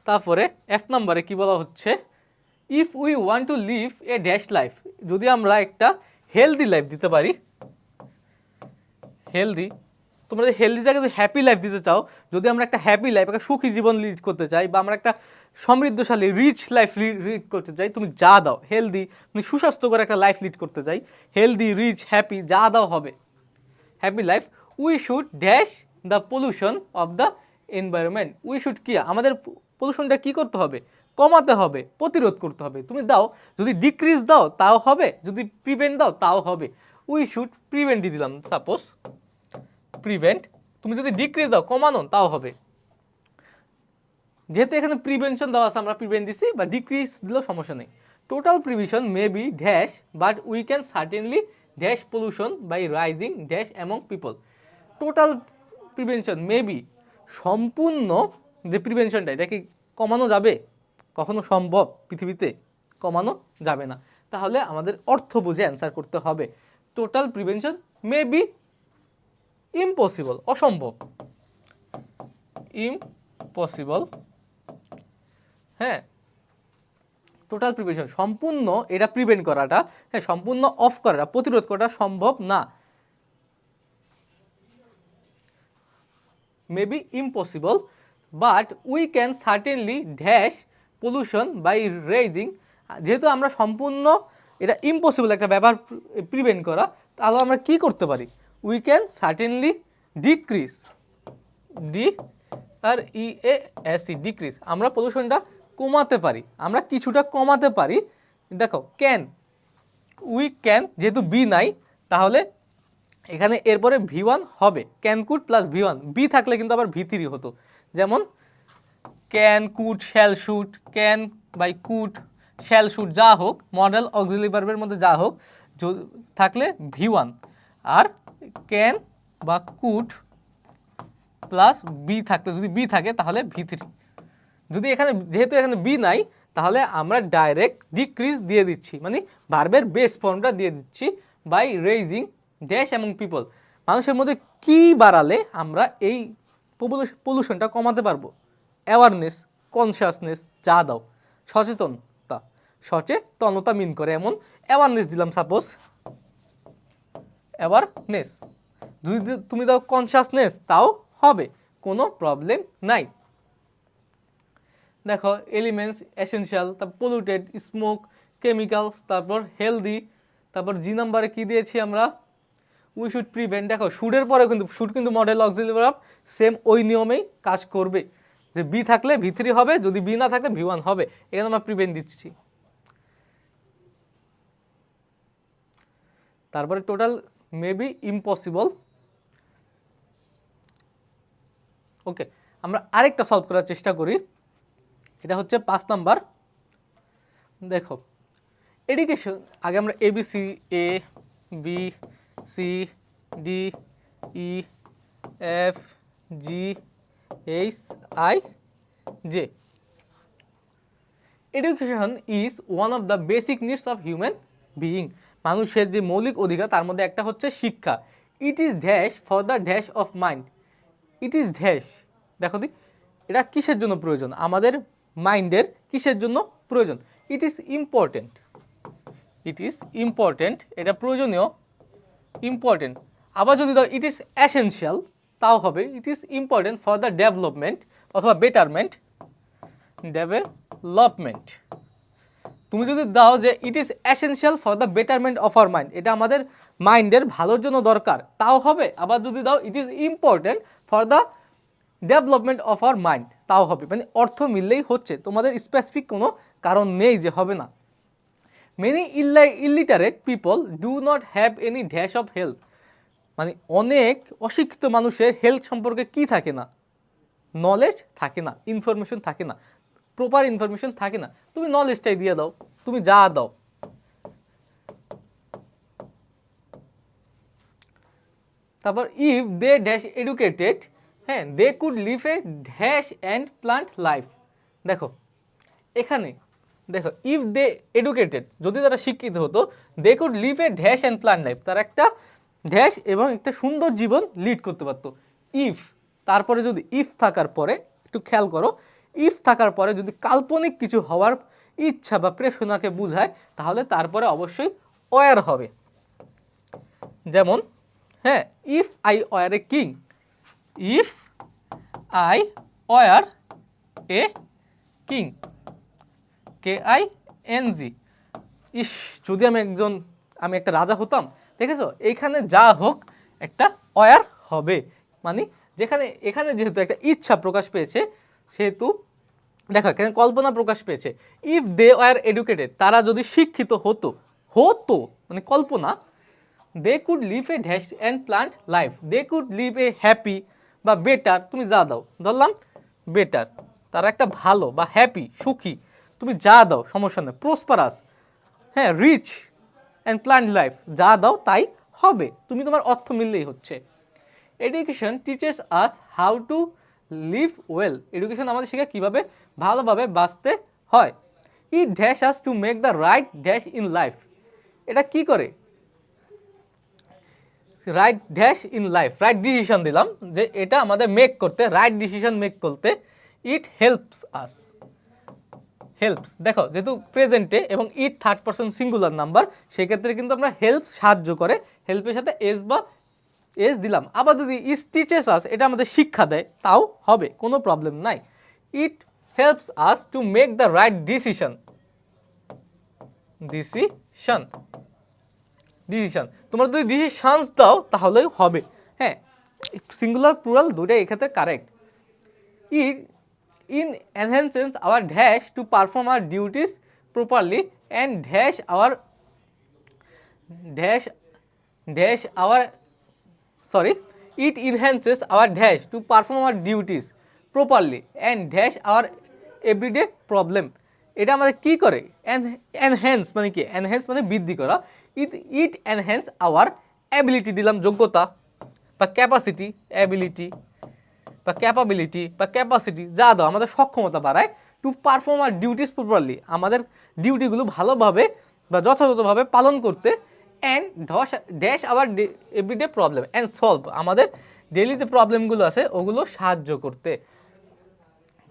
তারপরে এফ নাম্বারে কি বলা হচ্ছে, if we want to live a dash life, যদি আমরা একটা হেলদি লাইফ দিতে পারি, হেলদি, তোমরা যদি হেলদি জায়গায় যদি হ্যাপি লাইফ দিতে চাও, যদি আমরা একটা হ্যাপি লাইফ, একটা সুখী জীবন লিড করতে চাই, বা আমরা একটা সমৃদ্ধশালী রিচ লাইফ লিড করতে চাই, তুমি যা দাও, হেলদি, তুমি সুস্বাস্থ্যকর একটা লাইফ লিড করতে চাই, হেলদি, রিচ, হ্যাপি, যা দাও হবে happy life. We should dash the pollution of the environment. We should কি, আমাদের পলিউশনটা কি করতে হবে? কমাতে হবে, প্রতিরোধ করতে হবে। তুমি দাও, যদি ডিক্রিজ দাও তাও হবে, যদি প্রিভেন্ট দাও তাও হবে। উই শুড প্রিভেন্টই দিলাম, সাপোজ প্রিভেন্ট। তুমি যদি ডিক্রিজ দাও, কমানো, তাও হবে। যেহেতু এখানে প্রিভেনশন দেওয়া আছে, আমরা প্রিভেন্ট দিছি, বা ডিক্রিজ দিলেও সমস্যা নেই। Total prevention may be dash but we can certainly dash pollution by rising dash among people. Total prevention may be, সম্পূর্ণ যে প্রিভেনশনটা, এটা কি কমানো যাবে? কখনো সম্ভব? পৃথিবীতে কমানো যাবে না। তাহলে আমাদের অর্থ বুঝে অ্যান্সার করতে হবে। Total prevention may be impossible, অসম্ভব, ইম্পসিবল। হ্যাঁ, টোটাল প্রিভেনশন, সম্পূর্ণ এটা প্রিভেন্ট করাটা, হ্যাঁ, সম্পূর্ণ অফ করাটা, প্রতিরোধ করাটা সম্ভব না। May be impossible but we can certainly dash pollution by raising. যেহেতু আমরা সম্পূর্ণ এটা ইম্পসিবল একটা ব্যাপার প্রিভেন্ট করা, তাহলে আমরা কি করতে পারি? We can certainly decrease, decrease, আমরা পলিউশনটা কমাতে পারি, আমরা কিছুটা কমাতে পারি। দেখো, ক্যান, উই ক্যান, যেহেতু বি নাই, তাহলে এখানে এরপরে V1 হবে, can could plus V1, B থাকলে কিন্তু আবার V3 হতো। যেমন can, could, shall, shoot, can buy could, shall, shoot, যা হোক, মডেল অক্সিলারি ভার্বের মধ্যে যা হোক থাকলে V1, আর ক্যান বা কুড প্লাস বি থাকলে, যদি বি থাকে তাহলে V3। যদি এখানে, যেহেতু এখানে বি নাই, তাহলে আমরা ডাইরেক্ট ডিক্রিজ দিয়ে দিচ্ছি, মানে ভার্বের বেস ফর্মটা দিয়ে দিচ্ছি, বাই রেইজিং ড্যাশ এবং পিপল। মানুষের মধ্যে কি বাড়ালে আমরা এই পলিউশনটা কমাতে পারবো? অ্যাওয়ারনেস, কনসিয়াসনেস, যা দাও, সচেতনতা, সচেতনতা মিন করে এমন অ্যাওয়ারনেস দিলাম, সাপোজ অ্যাওয়ারনেস। যদি তুমি দাও কনসিয়াসনেস, তাও হবে, কোনো প্রবলেম নাই। দেখো, এলিমেন্টস, এসেনশিয়াল, তারপর পলিউটেড, স্মোক, কেমিক্যালস, তারপর হেলদি, তারপর জি নাম্বারে কি দিয়েছি আমরা? We should prevent. দেখো, শুডের পরে কিন্তু, শুড কিন্তু মডেল অক্সিলারি ভার্ব, সেম ওই নিয়মেই কাজ করবে, যে বি থাকলে V3 হবে, যদি বি না থাকলে V1 হবে। এখানে আমরা প্রিভেন্ট দিচ্ছি। তারপরে টোটাল মে বি ইম্পসিবল। ওকে, আমরা আরেকটা সলভ করার চেষ্টা করি। এটা হচ্ছে 5 নাম্বার। দেখো, এডুকেশন, আগে আমরা ABC, A B C D E F G H I J। Education is one of the basic needs of human being. মানুষের যে মৌলিক অধিকার, তার মধ্যে একটা হচ্ছে শিক্ষা। It is dash for the dash of mind. It is dash, দেখো দি, এটা কিসের জন্য প্রয়োজন? আমাদের মাইন্ডের কিসের জন্য প্রয়োজন? It is important. It is important, এটা প্রয়োজনীয়, ইম্পর্টেন্ট। আবার যদি দাও ইট ইজ এসেনশিয়াল, তাও হবে it is important for the development অথবা বেটারমেন্ট, ডেভেলপমেন্ট। তুমি যদি দাও যে it is essential for the betterment of our mind, এটা আমাদের মাইন্ডের ভালোর জন্য দরকার, তাও হবে। আবার যদি দাও it is important for the development of our mind, তাও হবে। মানে অর্থ মিললেই হচ্ছে, তোমাদের স্পেসিফিক কোনো কারণ নেই যে হবে না। Many illiterate people do not have any dash of health, মানে অনেক অশিক্ষিত মানুষের হেলথ সম্পর্কে কি থাকে না, নলেজ থাকে না, ইনফরমেশন থাকে না, প্রপার ইনফরমেশন থাকে না। তুমি নলেজটাই দিয়ে দাও, তুমি যা দাও। তারপর ইফ দে ড্যাশ এডুকেটেড, হ্যাঁ, they could live a dash and plant life. দেখো এখানে দেখো, ইফ দে এডুকেটেড, যদি তারা শিক্ষিত হতো, they could live a dash and plant life, তারা একটা ড্যাশ এবং একটা সুন্দর জীবন লিড করতে পারতো। ইফ, তারপরে যদি ইফ থাকার পরে, একটু খেয়াল করো, ইফ থাকার পরে যদি কাল্পনিক কিছু হওয়ার ইচ্ছা বা প্রেরণাকে বোঝায়, তাহলে তারপরে অবশ্যই ওয়ার হবে। যেমন, হ্যাঁ, if I were a king, if I were a king, KING, ইস, যদি আমি একটা রাজা হতাম। দেখেছো, এইখানে যা হোক একটা ওয়ার হবে, মানে এখানে যেহেতু একটা ইচ্ছা প্রকাশ পেয়েছে, সেহেতু দেখো এখানে কল্পনা প্রকাশ পেয়েছে। ইফ দে ওয়ার এডুকেটেড, তারা যদি শিক্ষিত হতো, মানে কল্পনা, they could live a dash and plant life, they could live a happy বা বেটার, তুমি যা দাও, ধরলাম বেটার, তারা একটা ভালো বা হ্যাপি, সুখী, তুমি যা দাও সমস্যা নেই, প্রসপারাস, হ্যাঁ, রিচ অ্যান্ড প্লান্ট লাইফ, যা দাও তাই হবে, তুমি তোমার অর্থ মিললেই হচ্ছে। Education teaches us how to live well, education আমাদের শেখায় কীভাবে ভালোভাবে বাঁচতে হয়। It dash us to make the right dash in life, এটা কি করে, right dash in life, right decision দিলাম, যে এটা আমাদের মেক করতে, রাইট ডিসিশন মেক করতে। ইট হেল্পস আস, হেল্পস, দেখো যেহেতু প্রেজেন্টে এবং it third person singular number, সেক্ষেত্রে কিন্তু আমরা হেল্প, সাহায্য করে, হেল্পের সাথে এস দিলাম। আবার যদি ইস টিচেস আস, এটা আমাদের শিক্ষা দেয়, তাও হবে, কোনো প্রবলেম নাই। It helps us to make the right decision, decision, তোমরা যদি ডিসিশনস দাও তাহলেই হবে। হ্যাঁ, সিঙ্গুলার প্লুরাল দুটোই এক্ষেত্রে correct. It in enhances hour dash to perform hour duties properly and it enhances our dash to perform our duties properly and dash our everyday problem, এটা আমাদের কি করে, এনহ্যান্স মানে কি, এনহ্যান্স মানে বৃদ্ধি করা। ইট এনহ্যান্স আওয়ার অ্যাবিলিটি, দিলাম যোগ্যতা বা ক্যাপাসিটি, অ্যাবিলিটি বা ক্যাপাবিলিটি বা ক্যাপাসিটি, যা দাও আমাদের সক্ষমতা বাড়ায়। To perform our duties properly, আমাদের ডিউটিগুলো ভালোভাবে বা যথাযথভাবে পালন করতে। And dash our everyday problem and solve, আমাদের ডেইলি যে প্রবলেমগুলো আছে ওগুলো সাহায্য করতে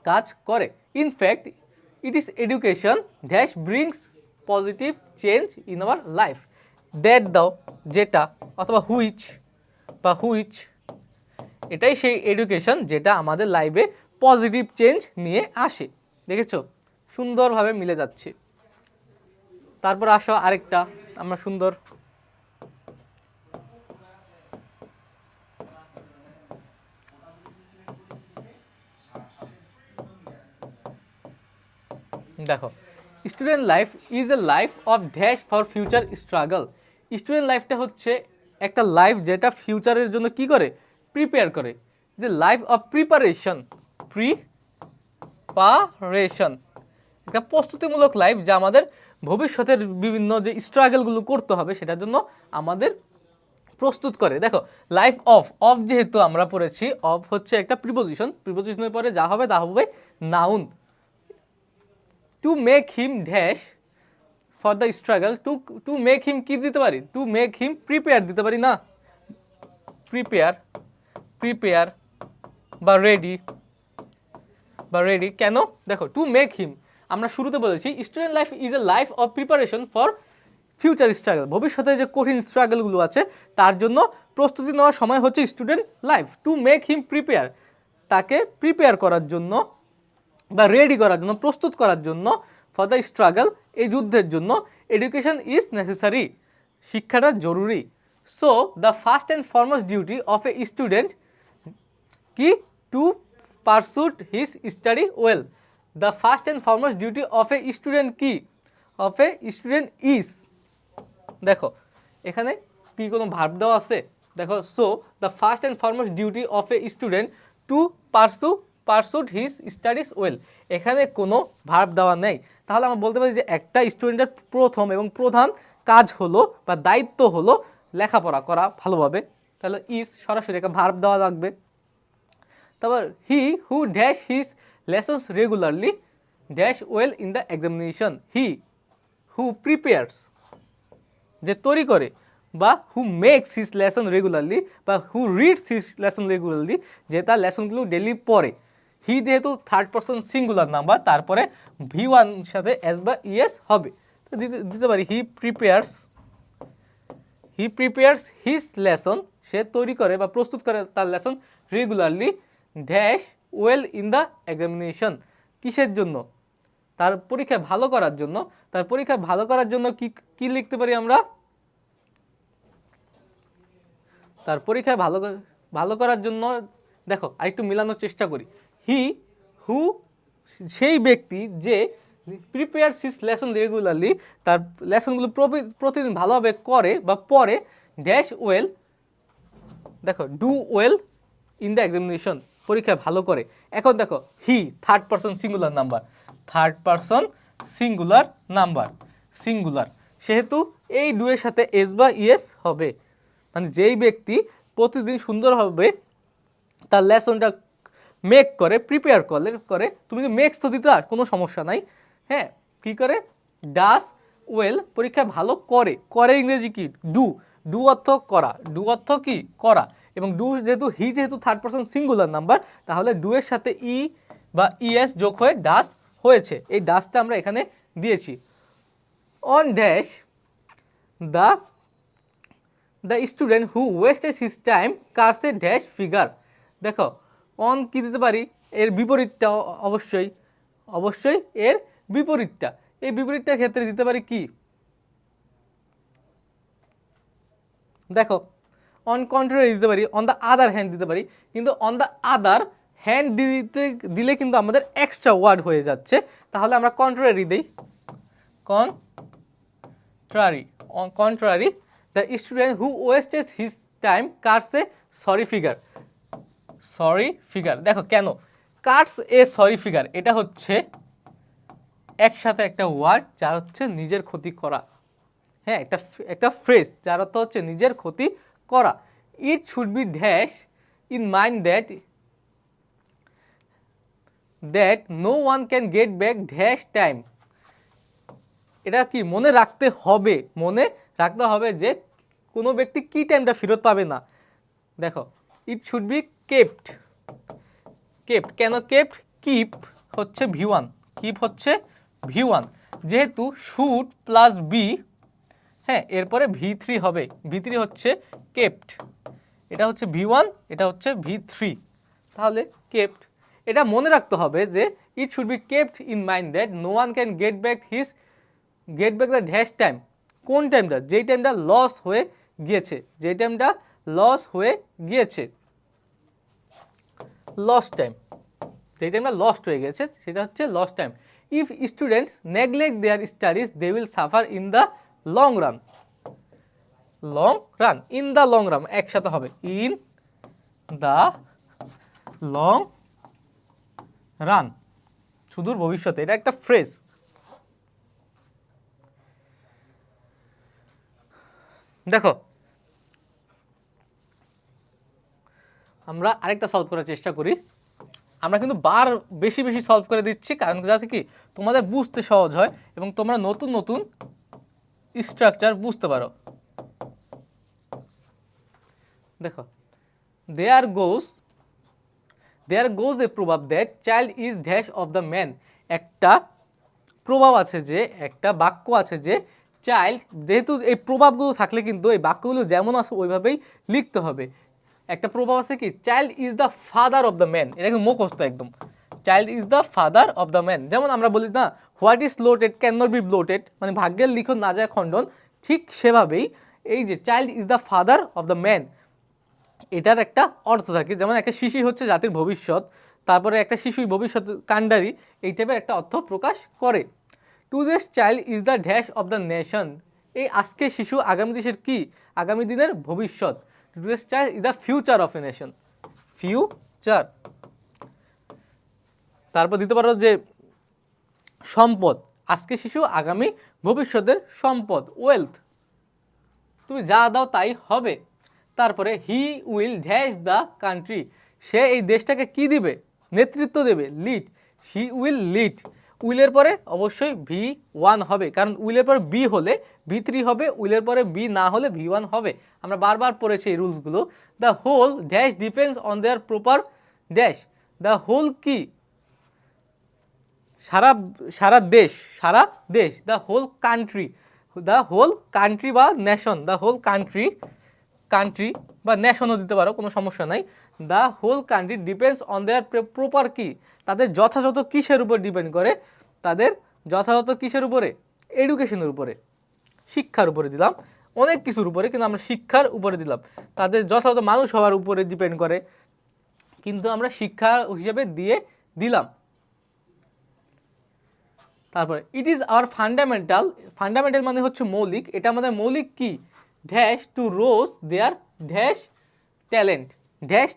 কাজ করে। In fact it is education dash brings positive change in our life, that দাও যেটা, অথবা হুইচ, এটাই সেই এডুকেশন যেটা আমাদের লাইফে পজিটিভ চেঞ্জ নিয়ে আসে। দেখেছো, সুন্দরভাবে মিলে যাচ্ছে। তারপর আসো আরেকটা, আমরা সুন্দর দেখো, student life is a life of dash for future struggle, student লাইফটা হচ্ছে একটা লাইফ যেটা ফিউচারের জন্য কি করে, প্রিপেয়ার করে, যে লাইফ অফ প্রিপারেশন, একটা প্রস্তুতিমূলক লাইফ, যা আমাদের ভবিষ্যতের বিভিন্ন যে স্ট্রাগলগুলো করতে হবে সেটার জন্য আমাদের প্রস্তুত করে। দেখো, লাইফ অফ যেহেতু আমরা পড়েছি, অফ হচ্ছে একটা প্রিপোজিশনের পরে যা হবে তা হবে noun. To make him dash for the struggle, to make him কি দিতে পারি, টু মেক হিম প্রিপেয়ার দিতে পারি না, প্রিপেয়ার বা রেডি কেন, দেখো টু মেক হিম, আমরা শুরুতে বলেছি student life is a life of preparation for future struggle, ভবিষ্যতে যে কঠিন স্ট্রাগলগুলো আছে তার জন্য প্রস্তুতি নেওয়ার সময় হচ্ছে student life. To make him prepare, তাকে প্রিপেয়ার করার জন্য বা রেডি করার জন্য, প্রস্তুত করার জন্য, ফর দ্য স্ট্রাগল, এই যুদ্ধের জন্য এডুকেশন ইজ নেসেসারি, শিক্ষাটা জরুরি। So the first and foremost duty of a student কি, to pursue his study well. The first and foremost duty of a student কি, অফ এ স্টুডেন্ট ইজ, দেখো এখানে কি কোনো ভার্ব দেওয়া আছে, দেখো so the first and foremost duty of a student to pursue his studies well, এখানে কোনো ভার্ব দেওয়া নেই। তাহলে আমরা বলতে পারি যে একটা স্টুডেন্টের প্রথম এবং প্রধান কাজ হলো বা দায়িত্ব হলো লেখাপড়া করা ভালোভাবে, তাহলে ইজ সরাসরি একটা ভার্ব দেওয়া লাগবে। তারপর he who dash his lessons regularly dash well in the examination, he who prepares, যে তৈরি করে, বা who makes his lesson regularly, বা who reads his lesson regularly, যে তার লেসনগুলো ডেলি পড়ে। হি যেহেতু থার্ড পারসন সিঙ্গুলার নাম্বার, তারপরে V1 সাথে এস বা ইএস হবে, তো দিতে পারি হি প্রিপেয়ার্স হিজ লেসন, সে তৈরি করে বা প্রস্তুত করে তার lesson regularly dash well in the examination, কিসের জন্য, তার পরীক্ষায় ভালো করার জন্য। তার পরীক্ষায় ভালো করার জন্য কি লিখতে পারি আমরা, তার পরীক্ষায় ভালো করার জন্য, দেখো আরেকটু মিলানোর চেষ্টা করি, হি হু সেই ব্যক্তি যে প্রিপেয়ার হিজ লেসন রেগুলারলি, তার লেসনগুলো প্রতিদিন ভালোভাবে করে বা পড়ে, ড্যাশ ওয়েল, দেখো do well in the examination, পরীক্ষায় ভালো করে। এখন দেখো he third person singular number, সেহেতু এই ডুয়ের সাথে এস বা ইএস হবে, মানে যেই ব্যক্তি প্রতিদিন সুন্দরভাবে তার লেসনটা মেক করে, প্রিপেয়ার করে, তুমি মেক্স তো দিতে কোনো সমস্যা নাই, হ্যাঁ, কী করে, ডাস ওয়েল, পরীক্ষায় ভালো করে ইংরেজি কি, ডু অর্থ করা, ডু অর্থ কি করা, এবং যেহেতু থার্ড পারসন সিঙ্গুলার নাম্বার, তাহলে ডু এর সাথে ই বা ইএস যোগ হয়ে ডাস হয়েছে, এই ডাসটা আমরা এখানে দিয়েছি। On dash the student who wastage his time curse a dash figure, দেখো অন কি দিতে পারি, এর বিপরীতটা অবশ্যই এর বিপরীতটা, এই বিপরীতটার ক্ষেত্রে দিতে পারি কি, দেখো অন কন্ট্রারি দিতে পারি, অন দ্য আদার হ্যান্ড দিতে পারি, কিন্তু অন দ্য আদার হ্যান্ড দিলে কিন্তু আমাদের এক্সট্রা ওয়ার্ড হয়ে যাচ্ছে, তাহলে আমরা কন্ট্রারি দিই, contrary the student who wastage his time curse a sorry figure, দেখো কেন কার্স এ সরি ফিগার, এটা হচ্ছে একসাথে একটা ওয়ার্ড যার হচ্ছে নিজের ক্ষতি করা, হ্যাঁ, একটা ফ্রেজ যার অর্থ হচ্ছে নিজের ক্ষতি করা। It should be dash in mind that no one can get back dash time, এটা কি মনে রাখতে হবে যে কোনো ব্যক্তি কি টাইমটা ফেরত পাবে না। দেখো ইট শুড বি কেপ্ট, কেন কেপ্ট, কিপ হচ্ছে V1, যেহেতু শুড প্লাস বি, হ্যাঁ, এরপরে V3 হবে, V3 হচ্ছে কেপ্ট, এটা হচ্ছে V1, এটা হচ্ছে V3, তাহলে কেপ্ট, এটা মনে রাখতে হবে যে it should be kept in mind that no one can get back the dash time, কোন টাইমটা, যেই টাইমটা লস হয়ে গিয়েছে, লস্ট হয়ে গেছে, সেটা হচ্ছে lost time. If students neglect their studies they will suffer in the long run, in the long run একসাথে হবে, ইন দ্য লং রান, সুদূর ভবিষ্যতে, এটা একটা ফ্রেজ। দেখো আমরা আরেকটা সলভ করার চেষ্টা করি, আমরা কিন্তু বেশি সলভ করে দিচ্ছি, কারণ যাতে কি তোমাদের বুঝতে সহজ হয় এবং তোমরা নতুন স্ট্রাকচার বুঝতে পারো। দেখো দেয়ার গোজ এ প্রভাব that child is dash of the man, একটা প্রভাব আছে যে, একটা বাক্য আছে যে চাইল্ড, যেহেতু এই প্রভাবগুলো থাকলে কিন্তু এই বাক্যগুলো যেমন আছে ওইভাবেই লিখতে হবে। একটা প্রভাব আছে কি, child is the father of the man, এটা কিন্তু মুখস্থ একদম। Child is the father of the man, যেমন আমরা বলি না what is lotted can not be blotted, মানে ভাগ্যের লিখন না যায় খণ্ডন, ঠিক সেভাবেই এই যে child is the father of the man, এটার একটা অর্থ থাকে। যেমন একটা শিশু হচ্ছে জাতির ভবিষ্যৎ, তারপরে একটা শিশুই ভবিষ্যৎ কাণ্ডারি, এই টাইপের একটা অর্থ প্রকাশ করে। Today's child is the dash of the nation, এই আজকের শিশু আগামী দেশের কি, আগামী দিনের ভবিষ্যৎ। Today's child is the future of a nation, future. তারপর দিতে পারো যে সম্পদ, আজকে শিশু আগামী ভবিষ্যতের সম্পদ, ওয়েলথ, তুমি যা দাও তাই হবে। তারপরে he will dash the country, সে এই দেশটাকে কি দিবে, নেতৃত্ব দেবে, লিড, হি উইল লিড। উইলের পরে অবশ্যই V1 হবে, কারণ উইলের পরে বি হলে V3 হবে, উইলের পরে বি না হলে V1 হবে। আমরা বারবার পড়েছি এই রুলসগুলো। The whole dash depends on their proper dash, the whole কি, সারা দেশ, দ্য হোল কান্ট্রি, বা নেশন, দ্য হোল কান্ট্রি বা নেশনও দিতে পারো, কোনো সমস্যা নাই। The whole country depends on their proper কি, তাদের যথাযথ কিসের উপর ডিপেন্ড করে, তাদের যথাযথ কিসের উপরে, এডুকেশনের উপরে, শিক্ষার উপরে দিলাম, অনেক কিছুর উপরে, কিন্তু আমরা শিক্ষার উপরে দিলাম। তাদের যথাযথ মানুষ হওয়ার উপরে ডিপেন্ড করে, কিন্তু আমরা শিক্ষা হিসেবে দিয়ে দিলাম। তারপরে it is our fundamental, fundamental মানে হচ্ছে মৌলিক, এটা আমাদের মৌলিক কি, dash two rose there dash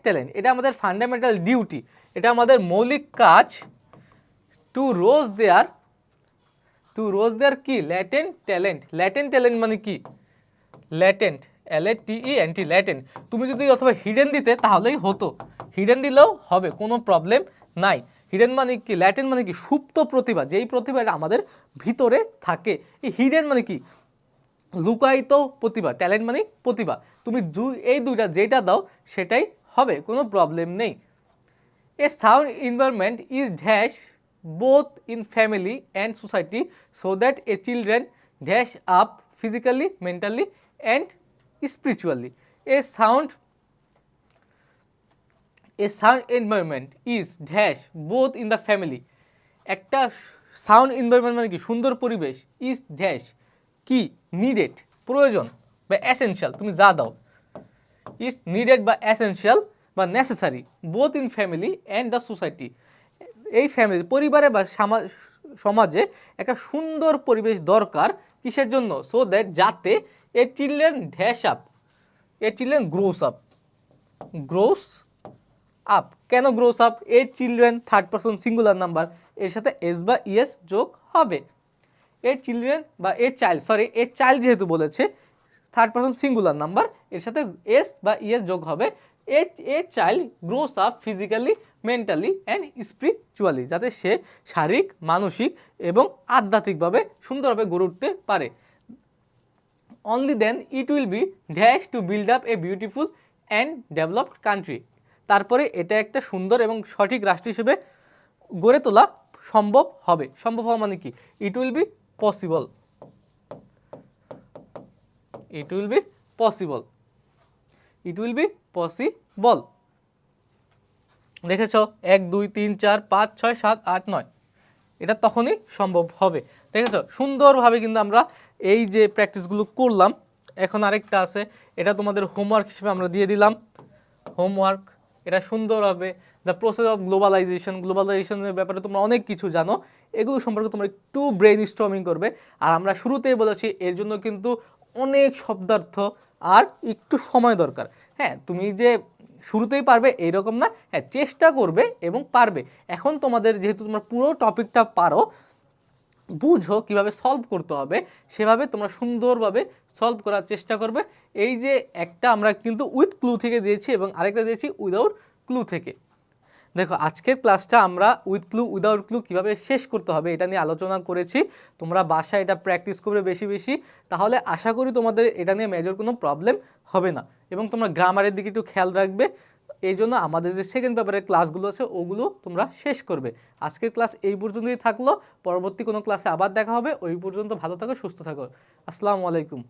talent, এটা আমাদের ফান্ডামেন্টাল ডিউটি, এটা আমাদের মৌলিক কাজ। টু রোজ দেয়ার কি, ল্যাটেন্ট ট্যালেন্ট মানে কি, ল্যাটেন্ট, LATENT, ল্যাটেন্ট। তুমি যদি অথবা হিডেন দিতে তাহলেই হতো, হিডেন দিলেও হবে, কোনো প্রবলেম নাই। হিডেন মানে কি, ল্যাটেন্ট মানে কি, সুপ্ত প্রতিভা, যেই প্রতিভাটা আমাদের ভিতরে থাকে। এই হিডেন মানে কি, লুকায়িত প্রতিভা, ট্যালেন্ট মানে প্রতিভা। তুমি এই দুইটা যেটা দাও সেটাই হবে, কোনো প্রবলেম নেই। A sound environment is dash both in family and society so that a children dash up physically, mentally and spiritually. A sound environment is dash both in the family, একটা সাউন্ড এনভায়রনমেন্ট মানে কি, সুন্দর পরিবেশ, is dash কি, needed, প্রয়োজন বা essential, তুমি যা দাও, ইজ নিডেড বা এসেনশিয়াল বা necessary, both in family and the society, এই ফ্যামিলি, পরিবারে বা সমাজে একটা সুন্দর পরিবেশ দরকার, কিসের জন্য, সো দ্যাট, যাতে a children dash up, a children grows up, কেন grows up, a children third person singular number, এর সাথে এস বা ইএস যোগ হবে। এ চিলড্রেন বা এ চাইল্ড যেহেতু বলেছে, থার্ড পারসন সিঙ্গুলার নাম্বার, এর সাথে এস বা ইএস যোগ হবে। A child gross up physically, mentally and spiritually, যাতে সে শারীরিক, মানসিক এবং আধ্যাত্মিকভাবে সুন্দরভাবে গড়ে উঠতে পারে। Only then it will be dash to build up a beautiful and developed country, তারপরে এটা একটা সুন্দর এবং সঠিক রাষ্ট্র হিসেবে গড়ে তোলা সম্ভব হবে। সম্ভব হওয়া মানে কি, ইট will be possible, it will be possible, it will be possible. দেখেছ 1 2 3 4 5 6 7 8 9, এটা তখনই সম্ভব হবে। দেখেছ সুন্দরভাবে কিন্তু আমরা এই যে প্র্যাকটিসগুলো করলাম। এখন আরেকটা আছে, এটা তোমাদের হোমওয়ার্ক হিসেবে আমরা দিয়ে দিলাম, হোমওয়ার্ক। এটা সুন্দরভাবে দ্য প্রসেস অফ গ্লোবালাইজেশনের ব্যাপারে তোমরা অনেক কিছু জানো, এগুলো সম্পর্কে তোমরা একটু ব্রেইন স্টর্মিং করবে। আর আমরা শুরুতেই বলেছি এর জন্য কিন্তু অনেক শব্দার্থ আর একটু সময় দরকার। হ্যাঁ, তুমি যে শুরুতেই পারবে এইরকম না, হ্যাঁ চেষ্টা করবে এবং পারবে। এখন তোমাদের যেহেতু তোমরা পুরো টপিকটা পারো, বুঝো কিভাবে সলভ করতে হবে, সেভাবে তোমরা সুন্দরভাবে সলভ করার চেষ্টা করবে। এই যে একটা আমরা কিন্তু উইথ ক্লু থেকে দিয়েছি এবং আরেকটা দিয়েছি উইদাউট ক্লু থেকে। দেখো আজকের ক্লাসটা আমরা উইথ ক্লু উইদাউট ক্লু কীভাবে শেষ করতে হবে এটা নিয়ে আলোচনা করেছি। তোমরা বাসায় এটা প্র্যাকটিস করবে বেশি বেশি, তাহলে আশা করি তোমাদের এটা নিয়ে মেজর কোনো প্রবলেম হবে না। এবং তোমরা গ্রামারের দিকে একটু খেয়াল রাখবে, এই জন্য আমাদের যে সেকেন্ড পেপারের ক্লাসগুলো আছে ওগুলো তোমরা শেষ করবে। আজকের ক্লাস এই পর্যন্তই থাকলো, পরবর্তী কোনো ক্লাসে আবার দেখা হবে। ওই পর্যন্ত ভালো থাকো, সুস্থ থাকো। আসসালামু আলাইকুম।